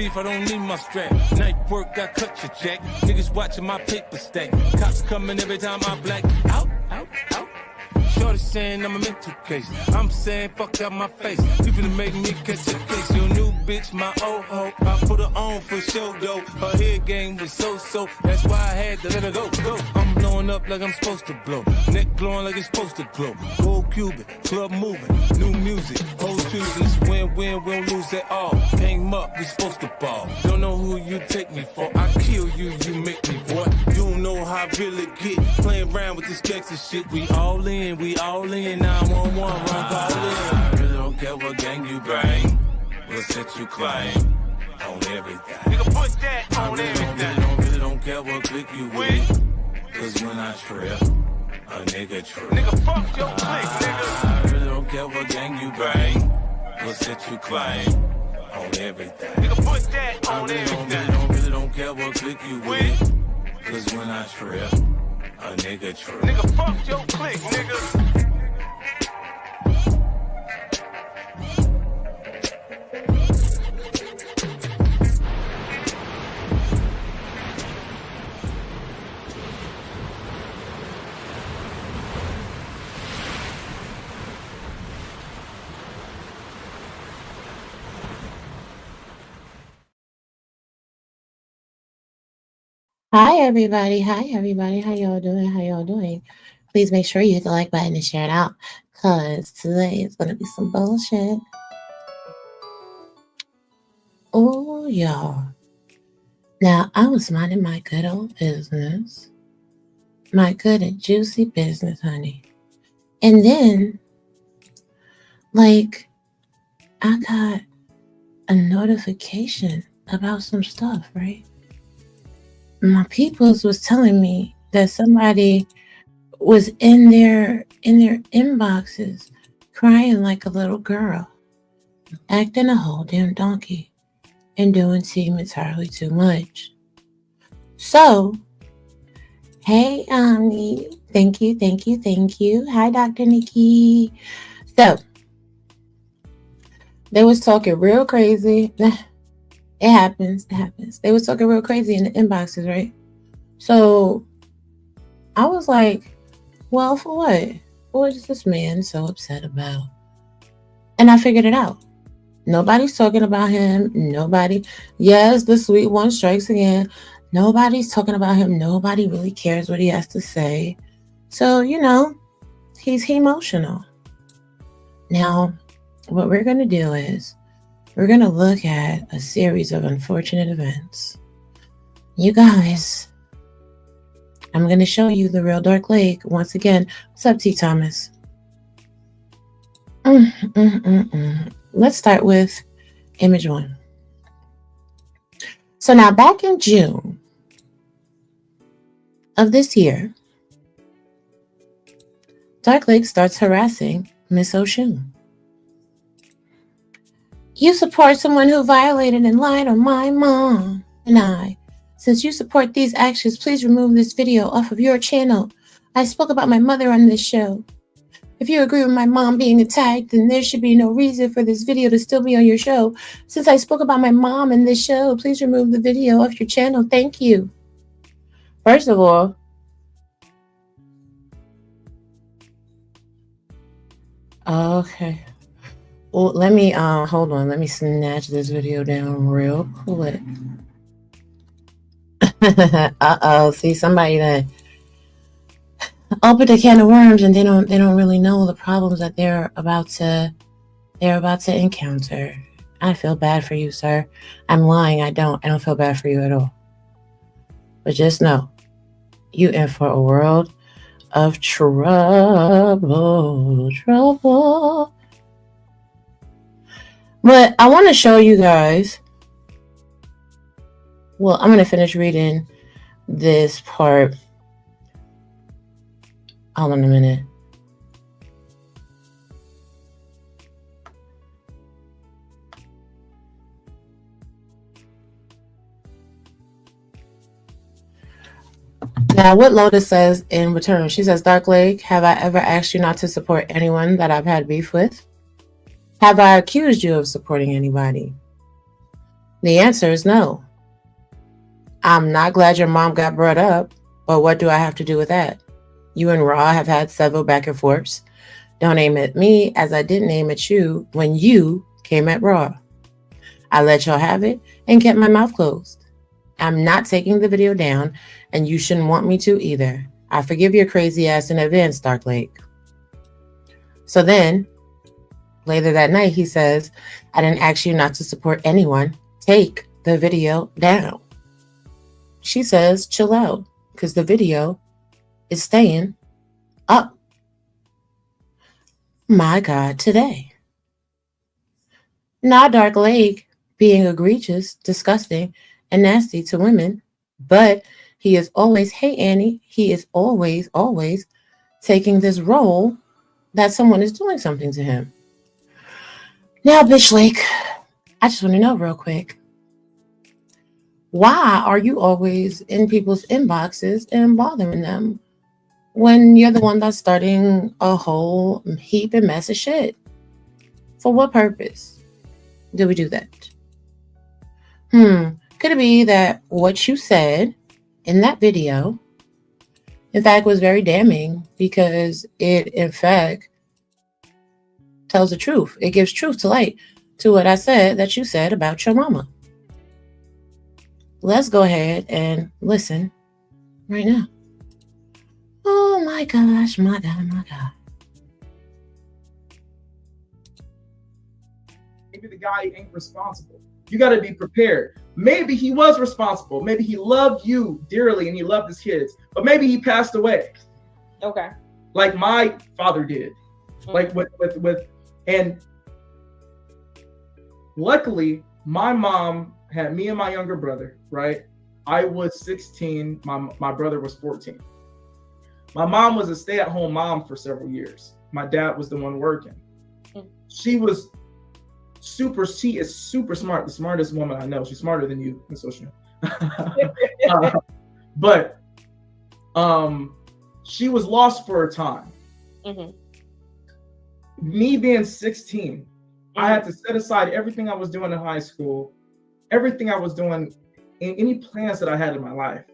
beef, I don't need my strap. Knife work, I cut your check. Niggas watching my paper stack. Cops coming every time I black out, out, out. Shorty saying I'm a mental case. I'm saying fuck out my face. You finna make me catch a case. Your new bitch, my old hoe. I put her on for show though. Her head game was so. That's why I had to let her go. I'm blowing up like I'm supposed to blow. Neck glowing like it's supposed to glow. Gold Cuban, club moving, new music, whole choosers. Win, we don't lose at all. Came up, we supposed to ball. Don't know who you take me for. I kill you, you make me boy. You don't know how I really get. Playing around with this gangster shit. We all in, 911, run call in. I really don't care what gang you bang. We'll set you claim on everything. Nigga, put that on everything. Really don't care what click you with. Cause when I trip, a nigga trip. Nigga, fuck your click, nigga. I really don't care what gang you bang. We'll set you claim on everything. Nigga, put that on everything. Really don't care what click you with. Cause when I trip, a nigga trip. Nigga, fuck your click, nigga. Hi everybody, how y'all doing? Please make sure you hit the like button and share it out, because today is going to be some bullshit. Oh, y'all. Now, I was minding my good old business, my good and juicy business, honey. And then, I got a notification about some stuff, right? My peoples was telling me that somebody was in their inboxes crying like a little girl, acting a whole damn donkey, and doing seem entirely too much. So, hey, Omni, thank you. Hi, Dr. Nikki. So, they was talking real crazy. It happens. They was talking real crazy in the inboxes, right? So I was like, well, for what? What is this man so upset about? And I figured it out. Nobody's talking about him. Nobody. Yes, the sweet one strikes again. Nobody's talking about him. Nobody really cares what he has to say. So, he's emotional. Now, what we're going to do is we're going to look at a series of unfortunate events. You guys, I'm going to show you the real dark lake once again. What's up, T. Thomas? Let's start with image 1. So now back in June of this year, Dark Lake starts harassing Miss Oshun. You support someone who violated and lied on my mom and I. Since you support these actions, please remove this video off of your channel. I spoke about my mother on this show. If you agree with my mom being attacked, then there should be no reason for this video to still be on your show. Since I spoke about my mom in this show, please remove the video off your channel. Thank you. First of all, okay. Well, let me, hold on. Let me snatch this video down real quick. Uh-oh. See, somebody that opened a can of worms and they don't really know the problems that they're about to encounter. I feel bad for you, sir. I'm lying. I don't feel bad for you at all. But just know, you in for a world of trouble. But I want to show you guys. Well, I'm going to finish reading this part. Hold on a minute. Now, what Lotus says in return, she says, Dark Lake, have I ever asked you not to support anyone that I've had beef with? Have I accused you of supporting anybody? The answer is no. I'm not glad your mom got brought up, but what do I have to do with that? You and Raw have had several back and forths. Don't aim at me as I didn't aim at you when you came at Raw. I let y'all have it and kept my mouth closed. I'm not taking the video down, and you shouldn't want me to either. I forgive your crazy ass in advance, Dark Lake. So then, later that night, he says, I didn't ask you not to support anyone. Take the video down. She says, chill out, because the video is staying up. My God, today. Not Dark Lake being egregious, disgusting, and nasty to women, but he is always, hey Annie, he is always taking this role that someone is doing something to him. Now, bitch Lake, I just want to know real quick, why are you always in people's inboxes and bothering them when you're the one that's starting a whole heap and mess of shit? For what purpose do we do that? Could it be that what you said in that video, in fact, was very damning because it, in fact, tells the truth. It gives truth to light to what I said that you said about your mama. Let's go ahead and listen right now. Oh my gosh, my God. Maybe the guy ain't responsible. You got to be prepared. Maybe he was responsible. Maybe he loved you dearly and he loved his kids, but maybe he passed away. Okay. Like my father did. Like with and luckily my mom had me and my younger brother, right? I was 16, my brother was 14. My mom was a stay-at-home mom for several years. My dad was the one working. She is super smart, the smartest woman I know. She's smarter than you in social media. But she was lost for a time. Me being 16, I had to set aside everything I was doing in high school, everything I was doing, and any plans that I had in my life.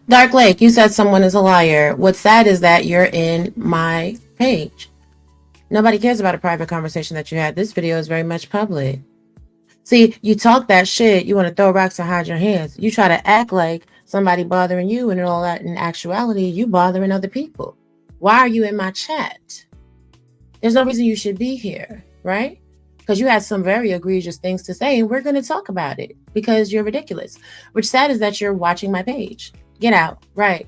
Dark Lake, you said someone is a liar. What's sad is that you're in my page. Nobody cares about a private conversation that you had. This video is very much public. See, you talk that shit, you want to throw rocks and hide your hands. You try to act like somebody bothering you, and all that in actuality, you bothering other people. Why are you in my chat? There's no reason you should be here, right? Because you had some very egregious things to say, and we're going to talk about it because you're ridiculous. Which sad is that you're watching my page. Get out, right?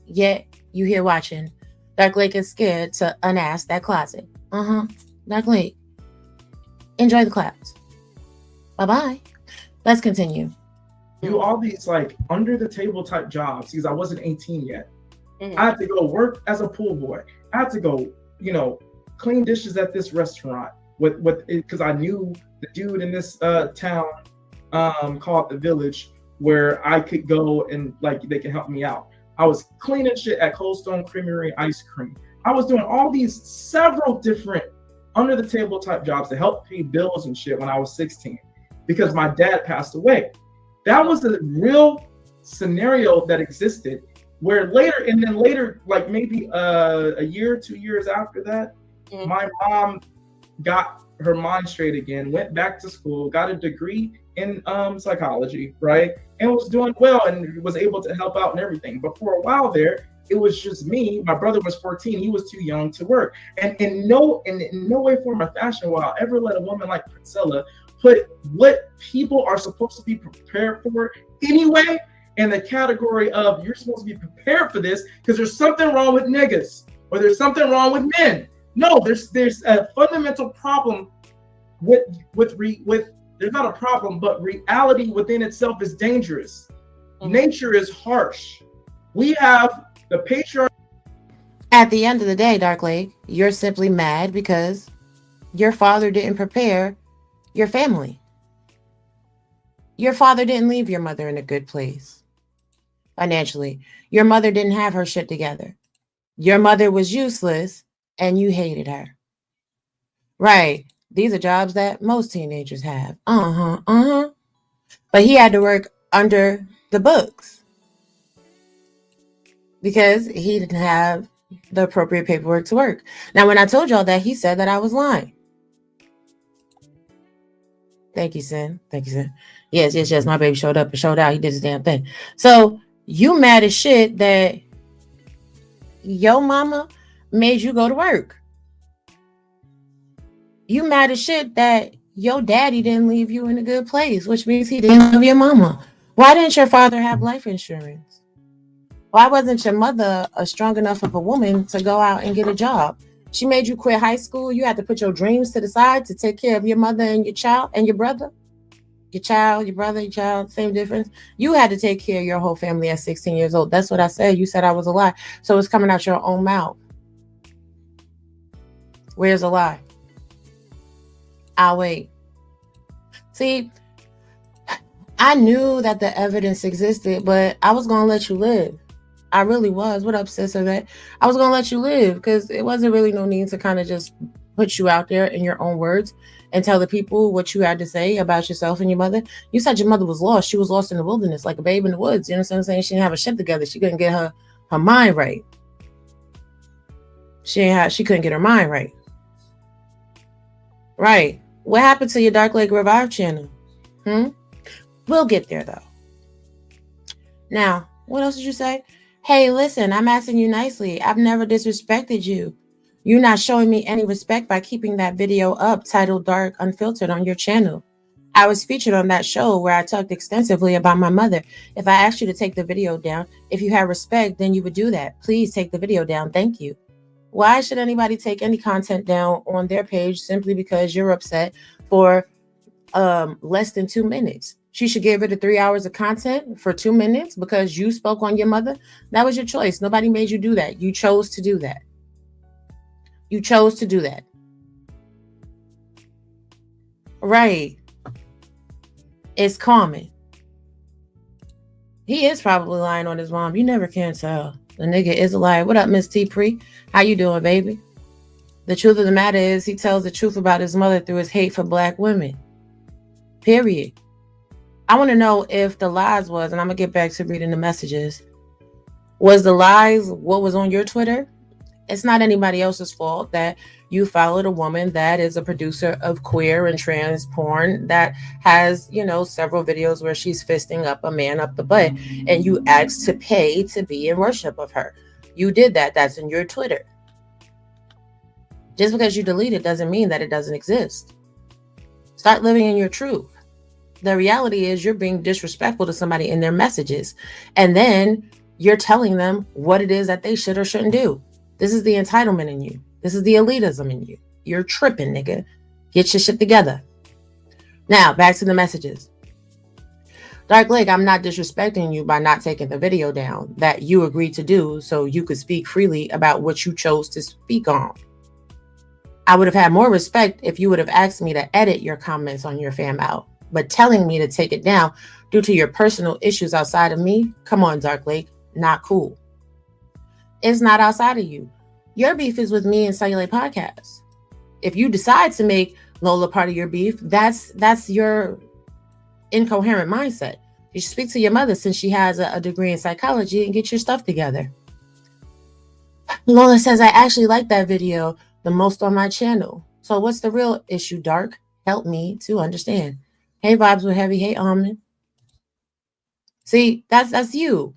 Yet you here watching. Dark Lake is scared to unask that closet. Dark Lake. Enjoy the clouds. Bye-bye. Let's continue. Do all these like under the table type jobs because I wasn't 18 yet. I had to go work as a pool boy. I had to go, clean dishes at this restaurant with because I knew the dude in this town called the Village where I could go and like they could help me out. I was cleaning shit at Cold Stone Creamery Ice Cream. I was doing all these several different under the table type jobs to help pay bills and shit when I was 16 because my dad passed away. That was a real scenario that existed where later, like maybe a year, 2 years after that, my mom got her mind straight again, went back to school, got a degree in psychology, right? And was doing well and was able to help out and everything. But for a while there, it was just me. My brother was 14. He was too young to work. And in no way, form, or fashion will I ever let a woman like Priscilla put what people are supposed to be prepared for anyway in the category of you're supposed to be prepared for this because there's something wrong with niggas or there's something wrong with men. No, there's a fundamental problem with there's not a problem, but reality within itself is dangerous. Nature is harsh. We have the patriarchy. At the end of the day, Dark Lake, you're simply mad because your father didn't prepare your family. Your father didn't leave your mother in a good place financially. Your mother didn't have her shit together. Your mother was useless and you hated her. Right. These are jobs that most teenagers have. But he had to work under the books because he didn't have the appropriate paperwork to work. Now, when I told y'all that, he said that I was lying. Thank you, Sin. Thank you, Sin. Yes. My baby showed up and showed out. He did his damn thing. So you mad as shit that your mama made you go to work. You mad as shit that your daddy didn't leave you in a good place, which means he didn't love your mama. Why didn't your father have life insurance? Why wasn't your mother a strong enough of a woman to go out and get a job? She made you quit high school. You had to put your dreams to the side to take care of your mother and your child and your brother. Your child, your brother, your child, same difference. You had to take care of your whole family at 16 years old. That's what I said. You said I was a lie. So it's coming out your own mouth. Where's the lie? I'll wait. See, I knew that the evidence existed, but I was going to let you live. I really was. What up, sis? That I was going to let you live because it wasn't really no need to kind of just put you out there in your own words and tell the people what you had to say about yourself and your mother. You said your mother was lost. She was lost in the wilderness like a babe in the woods. You know what I'm saying? She didn't have a shit together. She couldn't get her mind right. She couldn't get her mind right. Right. What happened to your Dark Lake Revive channel? We'll get there though. Now, what else did you say? Hey, listen, I'm asking you nicely. I've never disrespected you. You're not showing me any respect by keeping that video up titled Dark Unfiltered on your channel. I was featured on that show where I talked extensively about my mother. If I asked you to take the video down, if you had respect, then you would do that. Please take the video down. Thank you. Why should anybody take any content down on their page simply because you're upset for less than 2 minutes? She should get rid of 3 hours of content for 2 minutes because you spoke on your mother. That was your choice. Nobody made you do that. You chose to do that. You chose to do that. Right. It's common. He is probably lying on his mom. You never can tell. The nigga is a liar. What up, Miss T Pre? How you doing, baby? The truth of the matter is he tells the truth about his mother through his hate for black women. Period. I want to know if the lies was, and I'm going to get back to reading the messages. Was the lies what was on your Twitter? It's not anybody else's fault that you followed a woman that is a producer of queer and trans porn that has, several videos where she's fisting up a man up the butt, and you asked to pay to be in worship of her. You did that. That's in your Twitter. Just because you delete it doesn't mean that it doesn't exist. Start living in your truth. The reality is you're being disrespectful to somebody in their messages, and then you're telling them what it is that they should or shouldn't do. This is the entitlement in you. This is the elitism in you. You're tripping, nigga. Get your shit together. Now, back to the messages. Dark Lake, I'm not disrespecting you by not taking the video down that you agreed to do so you could speak freely about what you chose to speak on. I would have had more respect if you would have asked me to edit your comments on your fam out. But telling me to take it down due to your personal issues outside of me, come on, Dark Lake, not cool. It's not outside of you. Your beef is with me and Cellulite Podcast. If you decide to make Lola part of your beef, that's your incoherent mindset. You should speak to your mother since she has a degree in psychology and get your stuff together. Lola says, I actually like that video the most on my channel. So what's the real issue, Dark? Help me to understand. Hey, Vibes with Heavy. Hey, Almond. See, that's you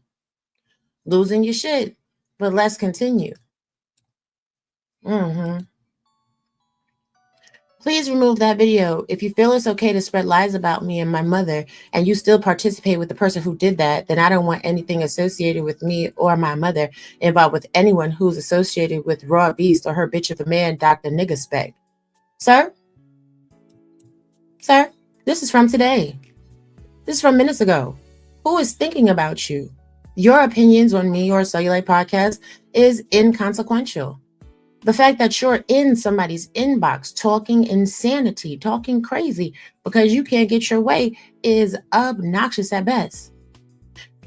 losing your shit. But let's continue. Please remove that video. If you feel it's okay to spread lies about me and my mother, and you still participate with the person who did that, then I don't want anything associated with me or my mother involved with anyone who's associated with Raw Beast or her bitch of a man, Dr. Nigga Spec. Sir, this is from today. This is from minutes ago. Who is thinking about you? Your opinions on me or Cellulite Podcast is inconsequential. The fact that you're in somebody's inbox talking insanity, talking crazy because you can't get your way is obnoxious at best.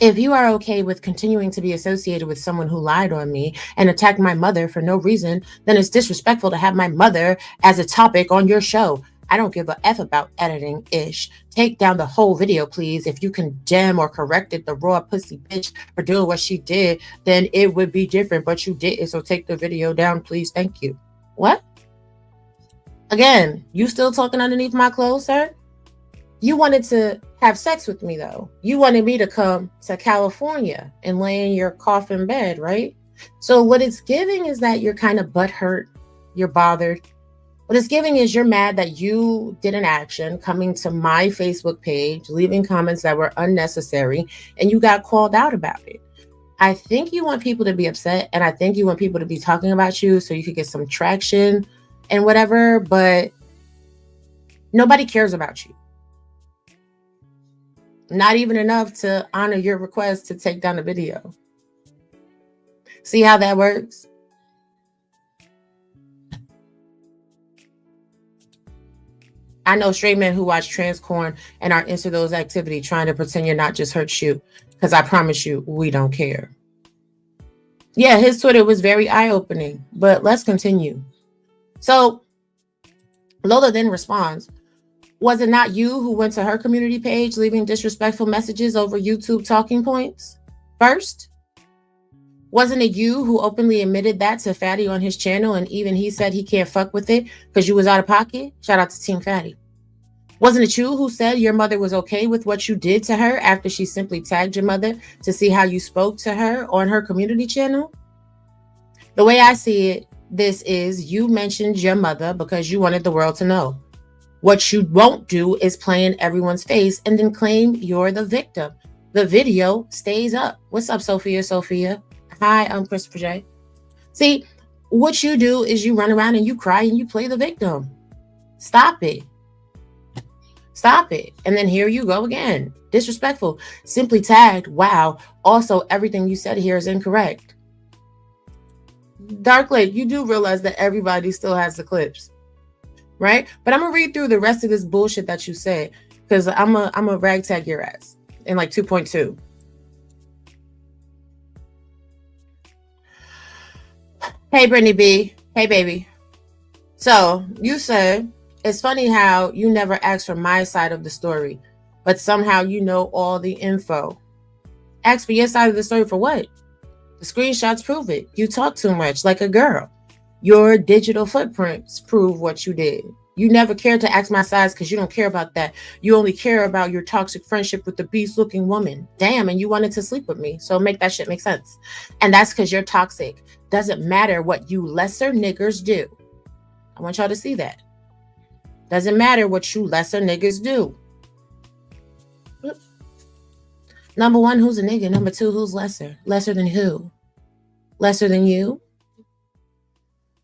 If you are okay with continuing to be associated with someone who lied on me and attacked my mother for no reason, then it's disrespectful to have my mother as a topic on your show. I don't give a F about editing ish. Take down the whole video, please. If you condemn or corrected the raw pussy bitch for doing what she did, then it would be different, but you didn't. So take the video down, please. Thank you. What? Again, you still talking underneath my clothes, sir? You wanted to have sex with me, though. You wanted me to come to California and lay in your coffin bed, right? So what it's giving is that you're kind of butthurt. You're bothered. What it's giving is you're mad that you did an action coming to my Facebook page, leaving comments that were unnecessary, and you got called out about it. I think you want people to be upset, and I think you want people to be talking about you so you could get some traction and whatever, but nobody cares about you. Not even enough to honor your request to take down the video. See how that works? I know straight men who watch trans porn and are into those activities trying to pretend you're not just hurt you, because I promise you, we don't care. Yeah, his Twitter was very eye-opening, but let's continue. So Lola then responds, was it not you who went to her community page leaving disrespectful messages over YouTube talking points first? Wasn't it you who openly admitted that to Fatty on his channel, and even he said he can't fuck with it because you was out of pocket? Shout out to Team Fatty. Wasn't it you who said your mother was okay with what you did to her after she simply tagged your mother to see how you spoke to her on her community channel? The way I see it, this is you mentioned your mother because you wanted the world to know. What you won't do is play in everyone's face and then claim you're the victim. The video stays up. What's up, Sophia? Hi, I'm Christopher J. See, what you do is you run around and you cry and you play the victim. Stop it. Stop it. And then here you go again. Disrespectful. Simply tagged. Wow. Also, everything you said here is incorrect. Dark Lake, you do realize that everybody still has the clips, right? But I'm going to read through the rest of this bullshit that you said, because I'm a ragtag your ass in like 2.2. Hey, Brittany B. Hey, baby. So you said, it's funny how you never asked for my side of the story, but somehow you know all the info. Ask for your side of the story for what? The screenshots prove it. You talk too much like a girl. Your digital footprints prove what you did. You never cared to ask my size because you don't care about that. You only care about your toxic friendship with the beast-looking woman. Damn, and you wanted to sleep with me. So make that shit make sense. And that's because you're toxic. Doesn't matter what you lesser niggers do. I want y'all to see that. Doesn't matter what you lesser niggas do. Number one, who's a nigga? Number two, who's lesser? Lesser than who? Lesser than you?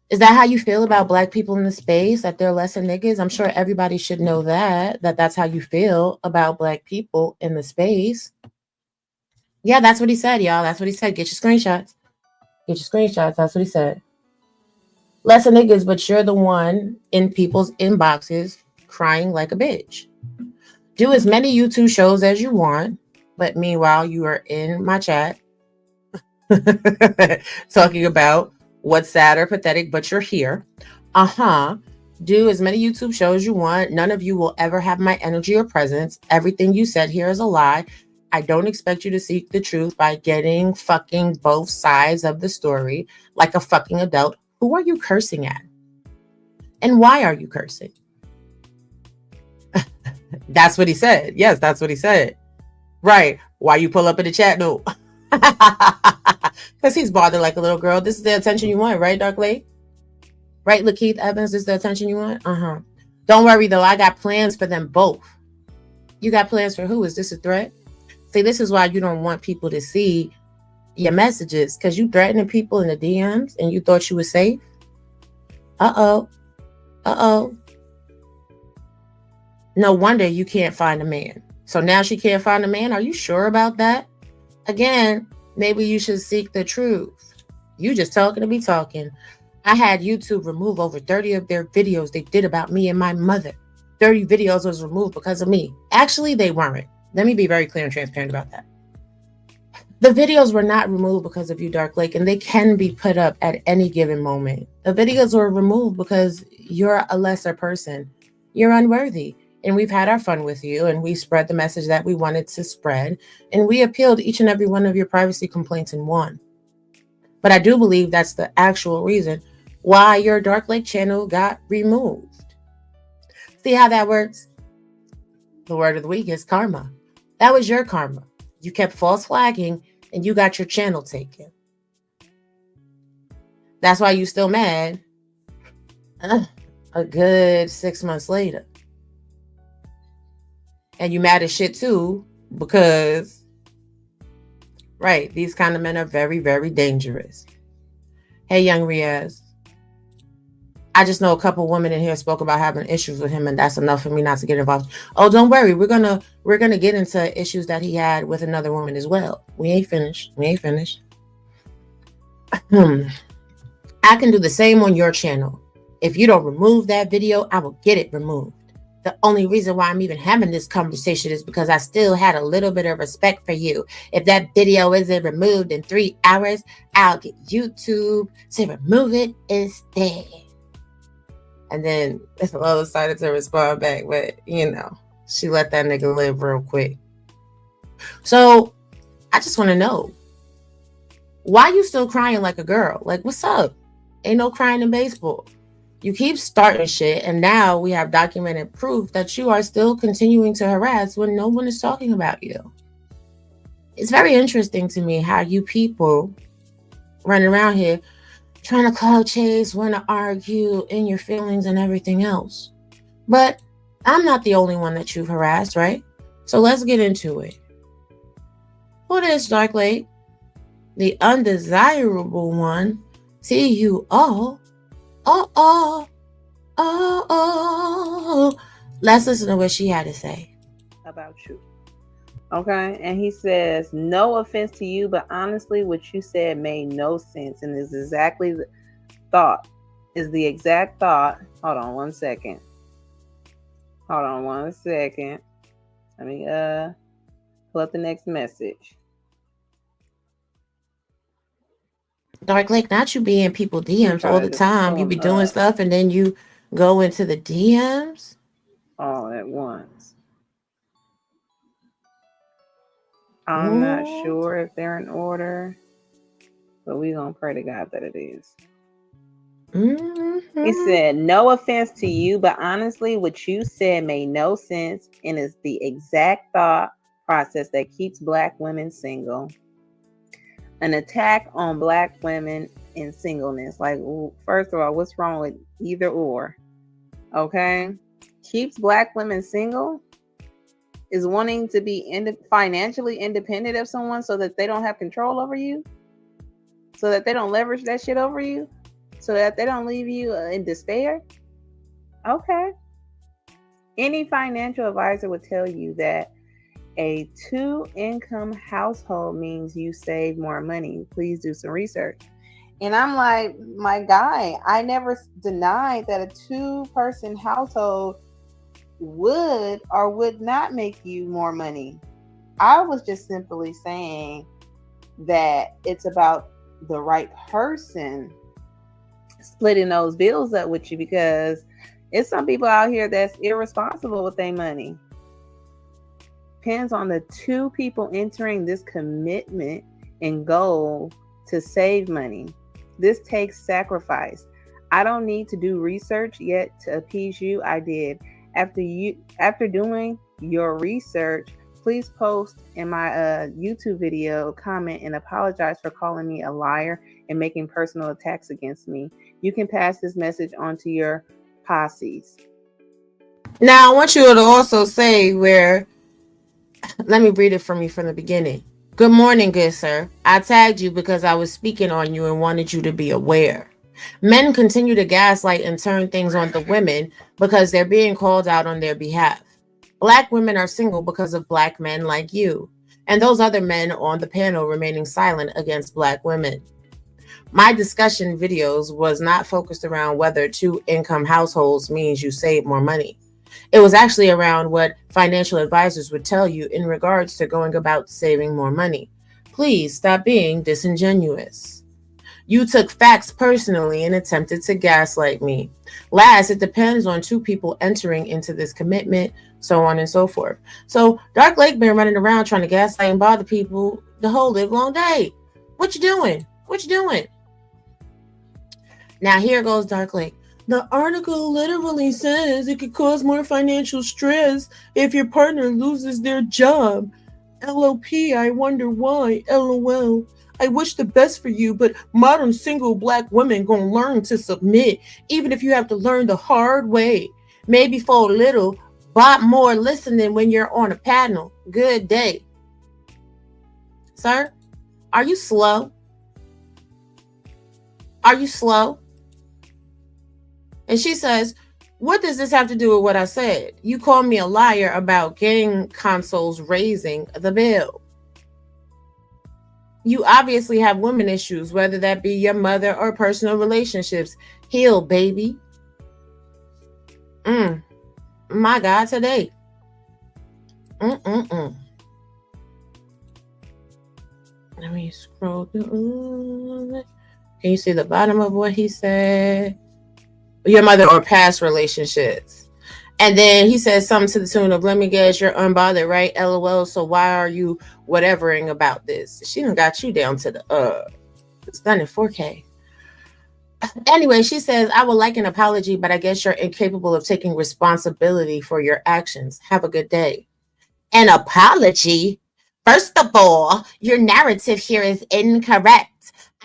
Is that how you feel about black people in the space, that they're lesser niggas? I'm sure everybody should know that that's how you feel about black people in the space. Yeah, that's what he said, y'all. That's what he said. Get your screenshots. Get your screenshots. That's what he said. Lesser niggas, but you're the one in people's inboxes crying like a bitch. Do as many YouTube shows as you want, but meanwhile, you are in my chat talking about what's sad or pathetic, but you're here. Do as many YouTube shows you want. None of you will ever have my energy or presence. Everything you said here is a lie. I don't expect you to seek the truth by getting fucking both sides of the story like a fucking adult. Who are you cursing at? And why are you cursing? That's what he said. Yes, that's what he said. Right. Why you pull up in the chat? No. Because he's bothered like a little girl. This is the attention you want, right, Dark Lake? Right, Lakeith Evans, this is the attention you want? Don't worry, though. I got plans for them both. You got plans for who? Is this a threat? See, this is why you don't want people to see your messages, because you threatening people in the DMs and you thought you were safe. Uh-oh. No wonder you can't find a man. So now she can't find a man. Are you sure about that? Again, maybe you should seek the truth. You just talking to be talking. I had YouTube remove over 30 of their videos they did about me and my mother. 30 videos was removed because of me. Actually, they weren't. Let me be very clear and transparent about that. The videos were not removed because of you, Dark Lake, and they can be put up at any given moment. The videos were removed because you're a lesser person. You're unworthy. And we've had our fun with you, and we spread the message that we wanted to spread, and we appealed each and every one of your privacy complaints and won. But I do believe that's the actual reason why your Dark Lake channel got removed. See how that works? The word of the week is karma. That was your karma. You kept false flagging and you got your channel taken. That's why you still mad a good 6 months later. And you mad as shit too because, right, these kind of men are very, very dangerous. Hey, young Riaz. I just know a couple women in here spoke about having issues with him, and that's enough for me not to get involved. Oh, don't worry. We're gonna get into issues that he had with another woman as well. We ain't finished. I can do the same on your channel. If you don't remove that video, I will get it removed. The only reason why I'm even having this conversation is because I still had a little bit of respect for you. If that video isn't removed in 3 hours, I'll get YouTube to remove it instead. And then Lola decided to respond back, but she let that nigga live real quick. So I just want to know, why you still crying like a girl? Like, what's up? Ain't no crying in baseball. You keep starting shit, and now we have documented proof that you are still continuing to harass when no one is talking about you. It's very interesting to me how you people running around here trying to clout chase, want to argue in your feelings and everything else. But I'm not the only one that you've harassed, right? So let's get into it. Who is Dark Lake? The undesirable one. See you all. Oh. Let's listen to what she had to say about you. Okay, and he says, no offense to you, but honestly, what you said made no sense and is exactly the exact thought. Hold on one second. Let me pull up the next message. Dark Lake, not you be in people DMs all the time. You be doing stuff and then you go into the DMs all at once. I'm not sure if they're in order, but we gonna pray to God that it is. He said, no offense to you, but honestly, what you said made no sense and is the exact thought process that keeps Black women single. An attack on Black women in singleness. Like, first of all, what's wrong with either or? Okay? Keeps Black women single is wanting to be financially independent of someone so that they don't have control over you, so that they don't leverage that shit over you, so that they don't leave you in despair. Okay. Any financial advisor would tell you that a 2-income household means you save more money. Please do some research. And I'm like, my guy, I never denied that a 2-person household would or would not make you more money. I was just simply saying that it's about the right person splitting those bills up with you, because it's some people out here that's irresponsible with their money. Depends on the 2 people entering this commitment and goal to save money. This takes sacrifice. I don't need to do research yet to appease you. I did. After doing your research, please post in my YouTube video, comment, and apologize for calling me a liar and making personal attacks against me. You can pass this message on to your posses. Now, I want you to also say let me read it from you from the beginning. Good morning, good sir. I tagged you because I was speaking on you and wanted you to be aware. Men continue to gaslight and turn things on the women because they're being called out on their behalf. Black women are single because of Black men like you, and those other men on the panel remaining silent against Black women. My discussion videos was not focused around whether 2-income households means you save more money. It was actually around what financial advisors would tell you in regards to going about saving more money. Please stop being disingenuous. You took facts personally and attempted to gaslight me. Last, it depends on two people entering into this commitment, so on and so forth. So Dark Lake been running around trying to gaslight and bother people the whole live long day. What you doing? What you doing? Now here goes Dark Lake. The article literally says it could cause more financial stress if your partner loses their job. LOP, I wonder why. LOL. I wish the best for you, but modern single black women gonna learn to submit, even if you have to learn the hard way. Maybe for a little, but more listening when you're on a panel. Good day. Sir, are you slow? Are you slow? And she says, what does this have to do with what I said? You called me a liar about game consoles raising the bill. You obviously have women issues, whether that be your mother or personal relationships. Heal, baby. My God, today. Let me scroll through. Can you see the bottom of what he said? Your mother or past relationships. And then he says something to the tune of, let me guess, you're unbothered, right? LOL. So why are you whatevering about this? She done got you down to the it's done in 4K. Anyway, she says, I would like an apology, but I guess you're incapable of taking responsibility for your actions. Have a good day. An apology? First of all, your narrative here is incorrect.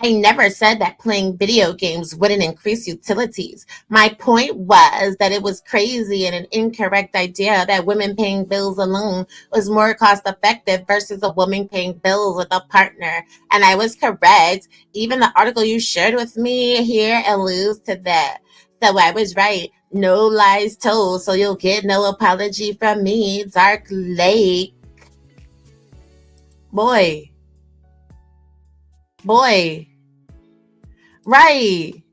I never said that playing video games wouldn't increase utilities. My point was that it was crazy and an incorrect idea that women paying bills alone was more cost effective versus a woman paying bills with a partner. And I was correct. Even the article you shared with me here alludes to that. So I was right. No lies told, so you'll get no apology from me, Dark Lake. Boy. Right.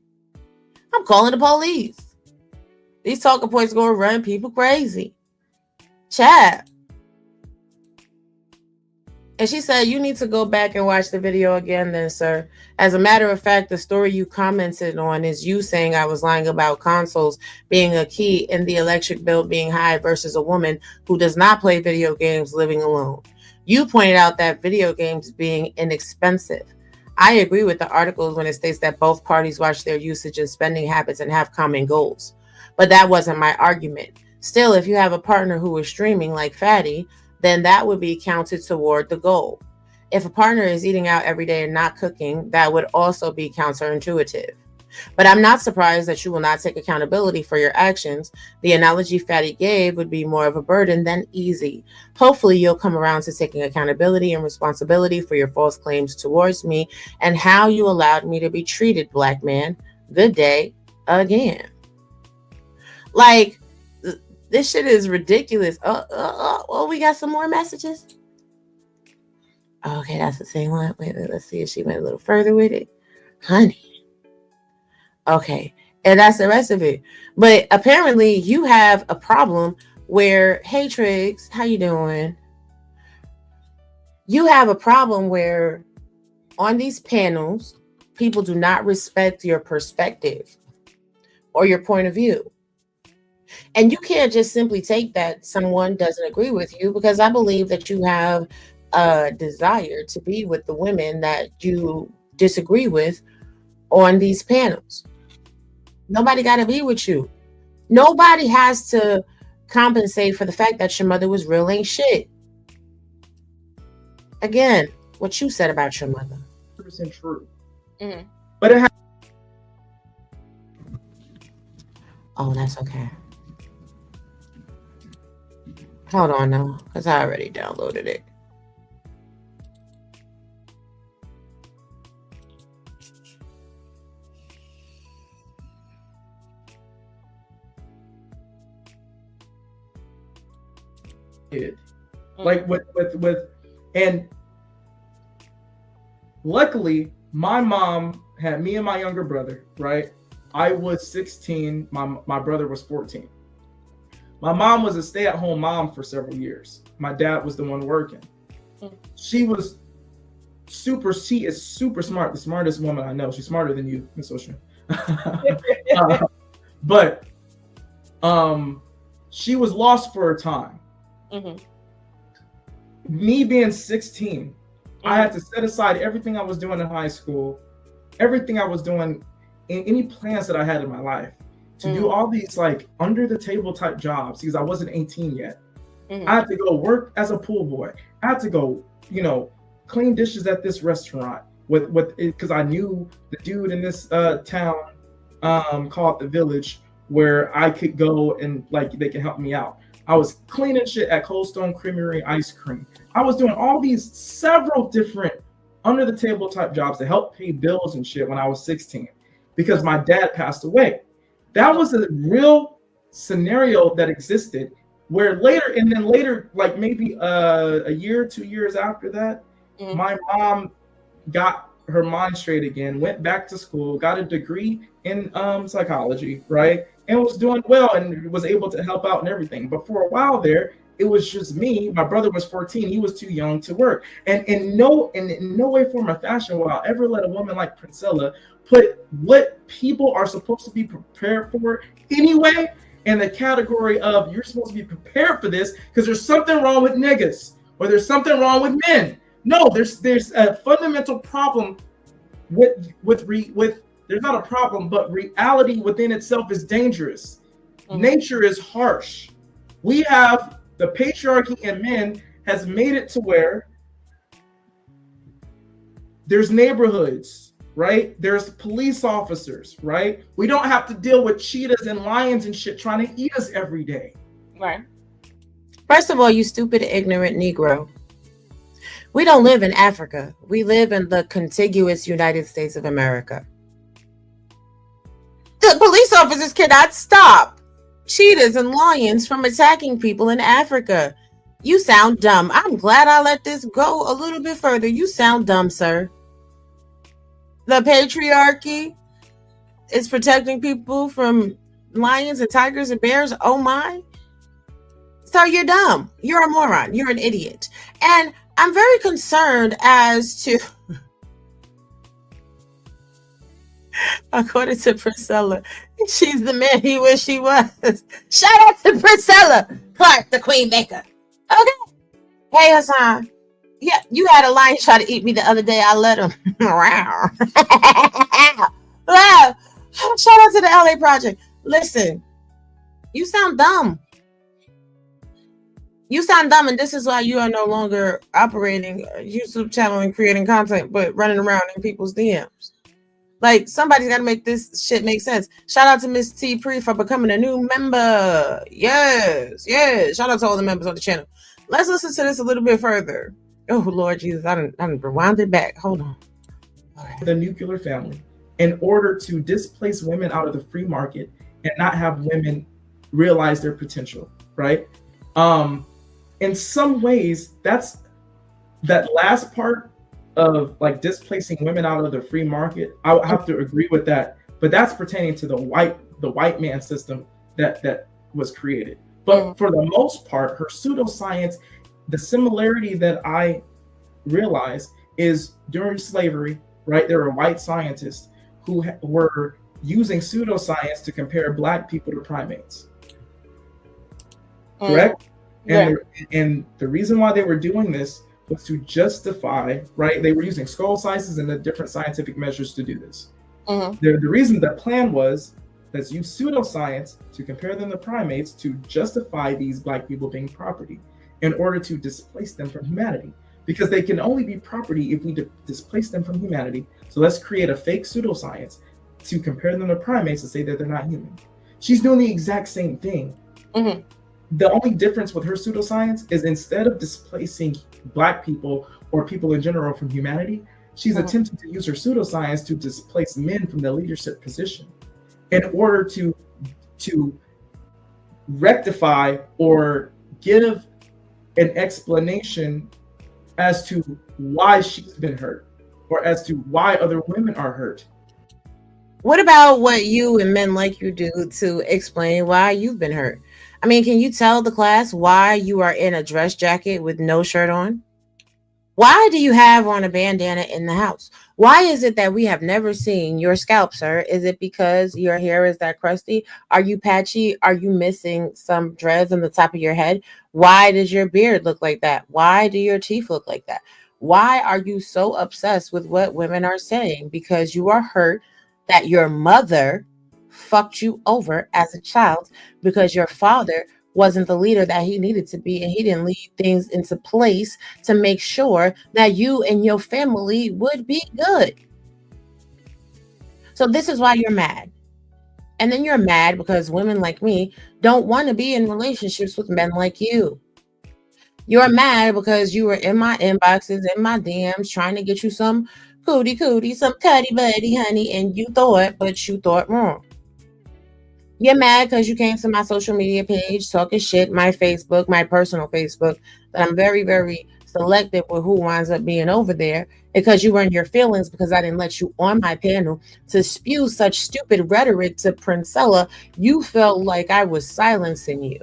I'm calling the police. These talking points going to run people crazy. Chat. And she said, you need to go back and watch the video again then, sir. As a matter of fact, the story you commented on is you saying I was lying about consoles being a key in the electric bill being high versus a woman who does not play video games living alone. You pointed out that video games being inexpensive. I agree with the articles when it states that both parties watch their usage and spending habits and have common goals. But that wasn't my argument. Still, if you have a partner who is streaming like Fatty, then that would be counted toward the goal. If a partner is eating out every day and not cooking, that would also be counterintuitive. But I'm not surprised that you will not take accountability for your actions. The analogy Fatty gave would be more of a burden than easy. Hopefully you'll come around to taking accountability and responsibility for your false claims towards me and how you allowed me to be treated, black man. Good day again. Like, this shit is ridiculous. Oh, we got some more messages. Okay, that's the same one. Wait, let's see if she went a little further with it. Honey. Okay, and that's the rest of it. But apparently you have a problem where, hey Triggs, how you doing? You have a problem where on these panels, people do not respect your perspective or your point of view. And you can't just simply take that someone doesn't agree with you, because I believe that you have a desire to be with the women that you disagree with on these panels. Nobody got to be with you. Nobody has to compensate for the fact that your mother was real ain't shit. Again, what you said about your mother. 100% true. Mm-hmm. But it oh, that's okay. Hold on now, because I already downloaded it. Like with and luckily my mom had me and my younger brother, right? I was 16, my brother was 14. My mom was a stay-at-home mom for several years. My dad was the one working. She was she is super smart, the smartest woman I know. She's smarter than you, Miss Ocean. But she was lost for a time. Me being 16, I had to set aside everything I was doing in high school, everything I was doing, in any plans that I had in my life, to do all these like under the table type jobs because I wasn't 18 yet. I had to go work as a pool boy. I had to go, clean dishes at this restaurant with because I knew the dude in this town called the Village, where I could go and like they could help me out. I was cleaning shit at Cold Stone Creamery ice cream. I was doing all these several different under the table type jobs to help pay bills and shit when I was 16 because my dad passed away. That was a real scenario that existed where later, like maybe a year, 2 years after that, my mom got her mind straight again, went back to school, got a degree in psychology, right? And was doing well and was able to help out and everything. But for a while there, it was just me. My brother was 14. He was too young to work. And in no way, form, or fashion will I ever let a woman like Priscilla put what people are supposed to be prepared for anyway in the category of you're supposed to be prepared for this because there's something wrong with niggas or there's something wrong with men. No, there's a fundamental problem with there's not a problem, but reality within itself is dangerous. Nature is harsh. We have the patriarchy in men has made it to where there's neighborhoods, right? There's police officers, right? We don't have to deal with cheetahs and lions and shit trying to eat us every day. Right. First of all, you stupid, ignorant Negro. We don't live in Africa. We live in the contiguous United States of America. The police officers cannot stop cheetahs and lions from attacking people in Africa. You sound dumb. I'm glad I let this go a little bit further. You sound dumb, sir. The patriarchy is protecting people from lions and tigers and bears. Oh my. So you're dumb. You're a moron. You're an idiot. And I'm very concerned as to, according to Priscilla, she's the man he wish she was. Shout out to Priscilla Clark, the queen maker. Okay. Hey, Hassan. Yeah, you had a lion try to eat me the other day. I let him. Wow. Wow. Shout out to the LA Project. Listen, you sound dumb. You sound dumb, and this is why you are no longer operating a YouTube channel and creating content, but running around in people's DMs. Like, somebody's got to make this shit make sense. Shout out to Miss T. Pre for becoming a new member. Yes. Shout out to all the members on the channel. Let's listen to this a little bit further. Oh, Lord Jesus, I done rewound it back. Hold on. Right. The nuclear family, in order to displace women out of the free market and not have women realize their potential, right? In some ways, that last part of like displacing women out of the free market, I would have to agree with that. But that's pertaining to the white man system that was created. But for the most part, her pseudoscience, the similarity that I realize is during slavery, right? There were white scientists who were using pseudoscience to compare Black people to primates. Correct? And the reason why they were doing this was to justify, right? They were using skull sizes and the different scientific measures to do this. The reason the plan was, let's use pseudoscience to compare them to primates to justify these Black people being property in order to displace them from humanity. Because they can only be property if we displace them from humanity. So let's create a fake pseudoscience to compare them to primates and say that they're not human. She's doing the exact same thing. The only difference with her pseudoscience is instead of displacing Black people or people in general from humanity, she's attempting to use her pseudoscience to displace men from the leadership position in order to rectify or give an explanation as to why she's been hurt or as to why other women are hurt. What about what you and men like you do to explain why you've been hurt? I mean, can you tell the class why you are in a dress jacket with no shirt on? Why do you have on a bandana in the house? Why is it that we have never seen your scalp, sir? Is it because your hair is that crusty? Are you patchy? Are you missing some dreads on the top of your head? Why does your beard look like that? Why do your teeth look like that? Why are you so obsessed with what women are saying? Because you are hurt that your mother fucked you over as a child because your father wasn't the leader that he needed to be, and he didn't leave things into place to make sure that you and your family would be good. So this is why you're mad. And then you're mad because women like me don't want to be in relationships with men like you. You're mad because you were in my inboxes, in my DMs, trying to get you some cootie, some cutty buddy, honey, and you thought wrong. You're mad because you came to my social media page talking shit, my Facebook, my personal Facebook, that I'm very, very selective with who winds up being over there, because you were in your feelings because I didn't let you on my panel to spew such stupid rhetoric to Princella. You felt like I was silencing you.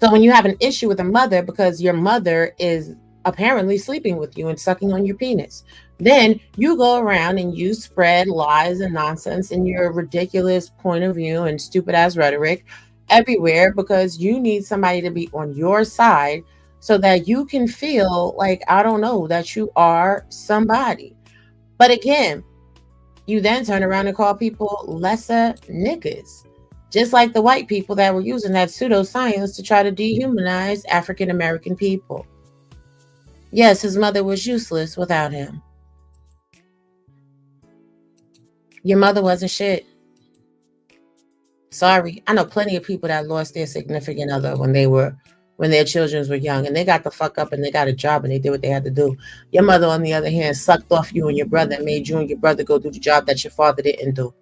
So when you have an issue with a mother because your mother is apparently sleeping with you and sucking on your penis, then you go around and you spread lies and nonsense and your ridiculous point of view and stupid ass rhetoric everywhere because you need somebody to be on your side so that you can feel like, I don't know, that you are somebody. But again, you then turn around and call people lesser niggas. Just like the white people that were using that pseudoscience to try to dehumanize African American people. Yes, his mother was useless without him. Your mother wasn't shit. Sorry. I know plenty of people that lost their significant other when their children were young, and they got the fuck up and they got a job and they did what they had to do. Your mother, on the other hand, sucked off you and your brother and made you and your brother go do the job that your father didn't do.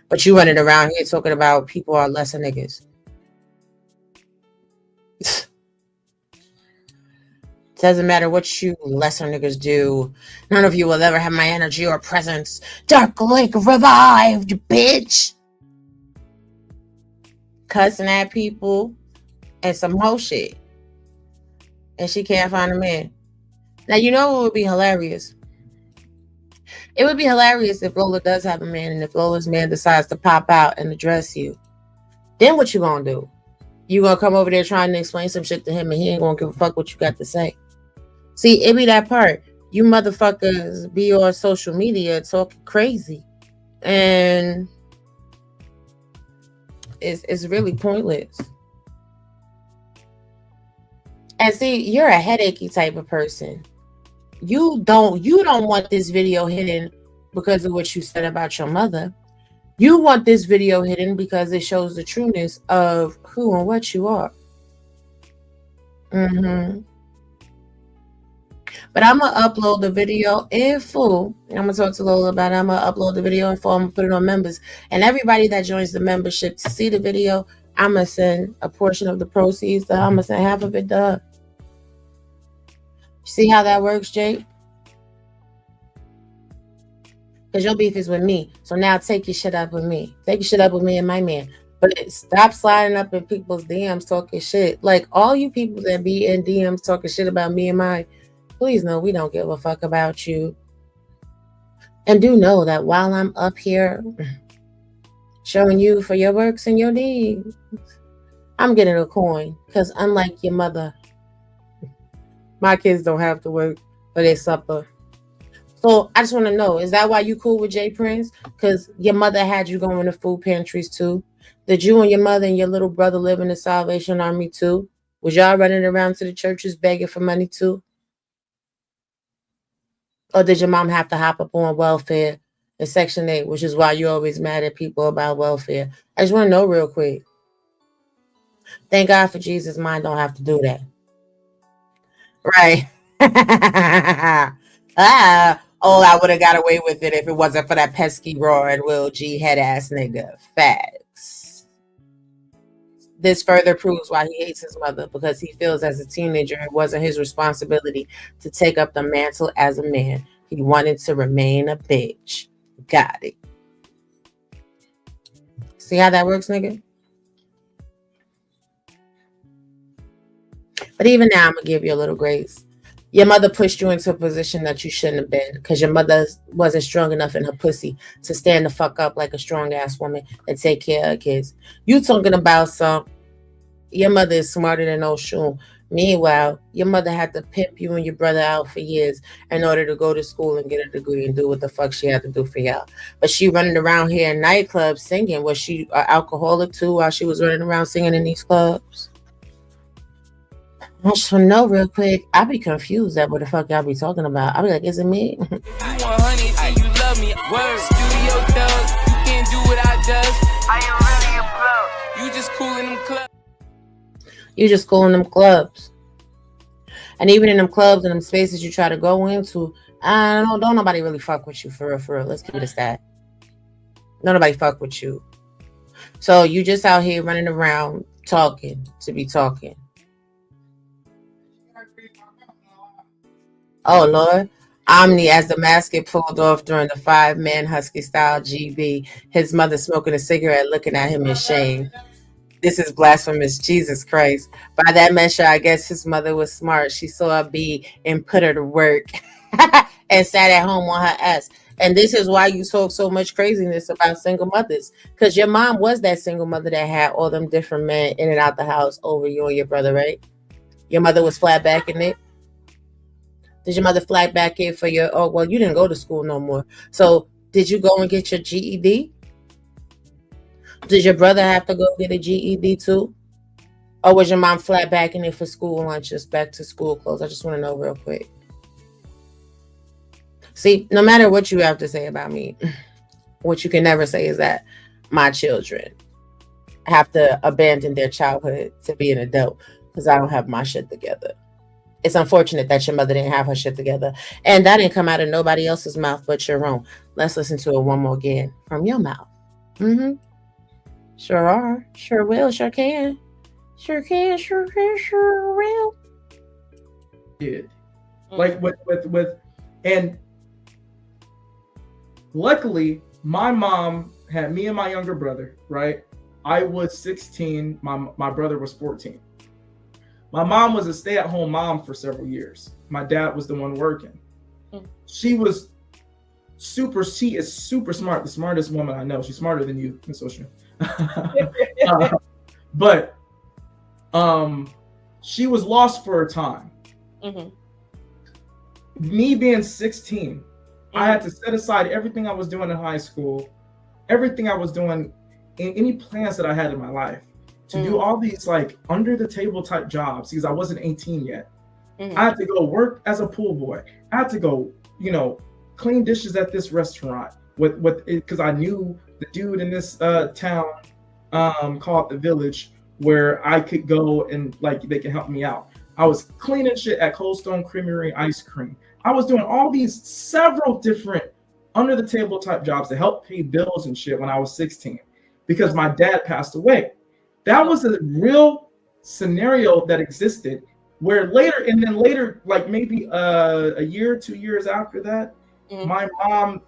But you running around here talking about people are lesser niggas. Doesn't matter what you lesser niggas do. None of you will ever have my energy or presence. Dark Lake revived, bitch. Cussing at people and some whole shit. And she can't find a man. Now, you know what would be hilarious? It would be hilarious if Lola does have a man and if Lola's man decides to pop out and address you. Then what you gonna do? You gonna come over there trying to explain some shit to him and he ain't gonna give a fuck what you got to say. See, it be that part. You motherfuckers be on social media talking crazy. And it's really pointless. And see, you're a headachy type of person. You don't want this video hidden because of what you said about your mother. You want this video hidden because it shows the trueness of who and what you are. But I'm going to upload the video in full. I'm going to talk to Lola about it. I'm going to upload the video in full. I'm going to put it on members. And everybody that joins the membership to see the video, I'm going to send a portion of the proceeds. I'm going to send half of it to her. See how that works, Jake? Because your beef is with me. So now take your shit up with me. Take your shit up with me and my man. But stop sliding up in people's DMs talking shit. Like, all you people that be in DMs talking shit about me and mine, please know we don't give a fuck about you. And do know that while I'm up here showing you for your works and your deeds, I'm getting a coin. Because unlike your mother, my kids don't have to work for their supper. So I just want to know, is that why you cool with Jay Prince? Because your mother had you going to food pantries too? Did you and your mother and your little brother live in the Salvation Army too? Was y'all running around to the churches begging for money too? Or did your mom have to hop up on welfare in Section 8, which is why you're always mad at people about welfare? I just want to know real quick. Thank God for Jesus, mine don't have to do that. Right. I would have got away with it if it wasn't for that pesky Roar and Will G head ass nigga. Facts. This further proves why he hates his mother, because he feels as a teenager it wasn't his responsibility to take up the mantle as a man. He wanted to remain a bitch. Got it. See how that works, nigga? But even now, I'm gonna give you a little grace. Your mother pushed you into a position that you shouldn't have been because your mother wasn't strong enough in her pussy to stand the fuck up like a strong ass woman and take care of her kids. You talking about your mother is smarter than Oshun. Meanwhile, your mother had to pimp you and your brother out for years in order to go to school and get a degree and do what the fuck she had to do for y'all. But she running around here in nightclubs singing. Was she an alcoholic too while she was running around singing in these clubs? I just want to know real quick. I be confused at what the fuck y'all be talking about. I be like, is it me? You want honey, and you love me. Word, studio thug. You can't do what I does. I am really a plug. You just cool in them clubs. You just cool in them clubs. And even in them clubs and them spaces you try to go into, I don't nobody really fuck with you for real, for real. Let's keep it a stat. Don't nobody fuck with you. So you just out here running around talking to be talking. Oh Lord. Omni as the mask get pulled off during the 5-man husky style GB. His mother smoking a cigarette looking at him in shame. This is blasphemous. Jesus Christ. By that measure, I guess his mother was smart. She saw a bee and put her to work and sat at home on her ass. And this is why you talk so much craziness about single mothers. Because your mom was that single mother that had all them different men in and out the house over you and your brother, right? Your mother was flat back in it. Did your mother flag back in for your, oh, well, you didn't go to school no more. So did you go and get your GED? Did your brother have to go get a GED too? Or was your mom flat back in it for school lunches, back to school clothes? I just want to know real quick. See, no matter what you have to say about me, what you can never say is that my children have to abandon their childhood to be an adult because I don't have my shit together. It's unfortunate that your mother didn't have her shit together. And that didn't come out of nobody else's mouth but your own. Let's listen to it one more again from your mouth. Mm-hmm. Sure are. Sure will. Sure can. Sure can. Sure can. Sure will. Did. Like with and luckily my mom had me and my younger brother, right? I was 16, my brother was 14. My mom was a stay-at-home mom for several years. My dad was the one working. She is super smart, the smartest woman I know. She's smarter than you, Miss Ocean. But she was lost for a time. Mm-hmm. Me being 16, I had to set aside everything I was doing in high school, everything I was doing, in any plans that I had in my life, to do all these like under the table type jobs because I wasn't 18 yet. I had to go work as a pool boy. I had to go, clean dishes at this restaurant with because I knew the dude in this town called the Village where I could go and like they could help me out. I was cleaning shit at Cold Stone Creamery ice cream. I was doing all these several different under the table type jobs to help pay bills and shit when I was 16 because my dad passed away. That was a real scenario that existed where later, like maybe a year, 2 years after that, my mom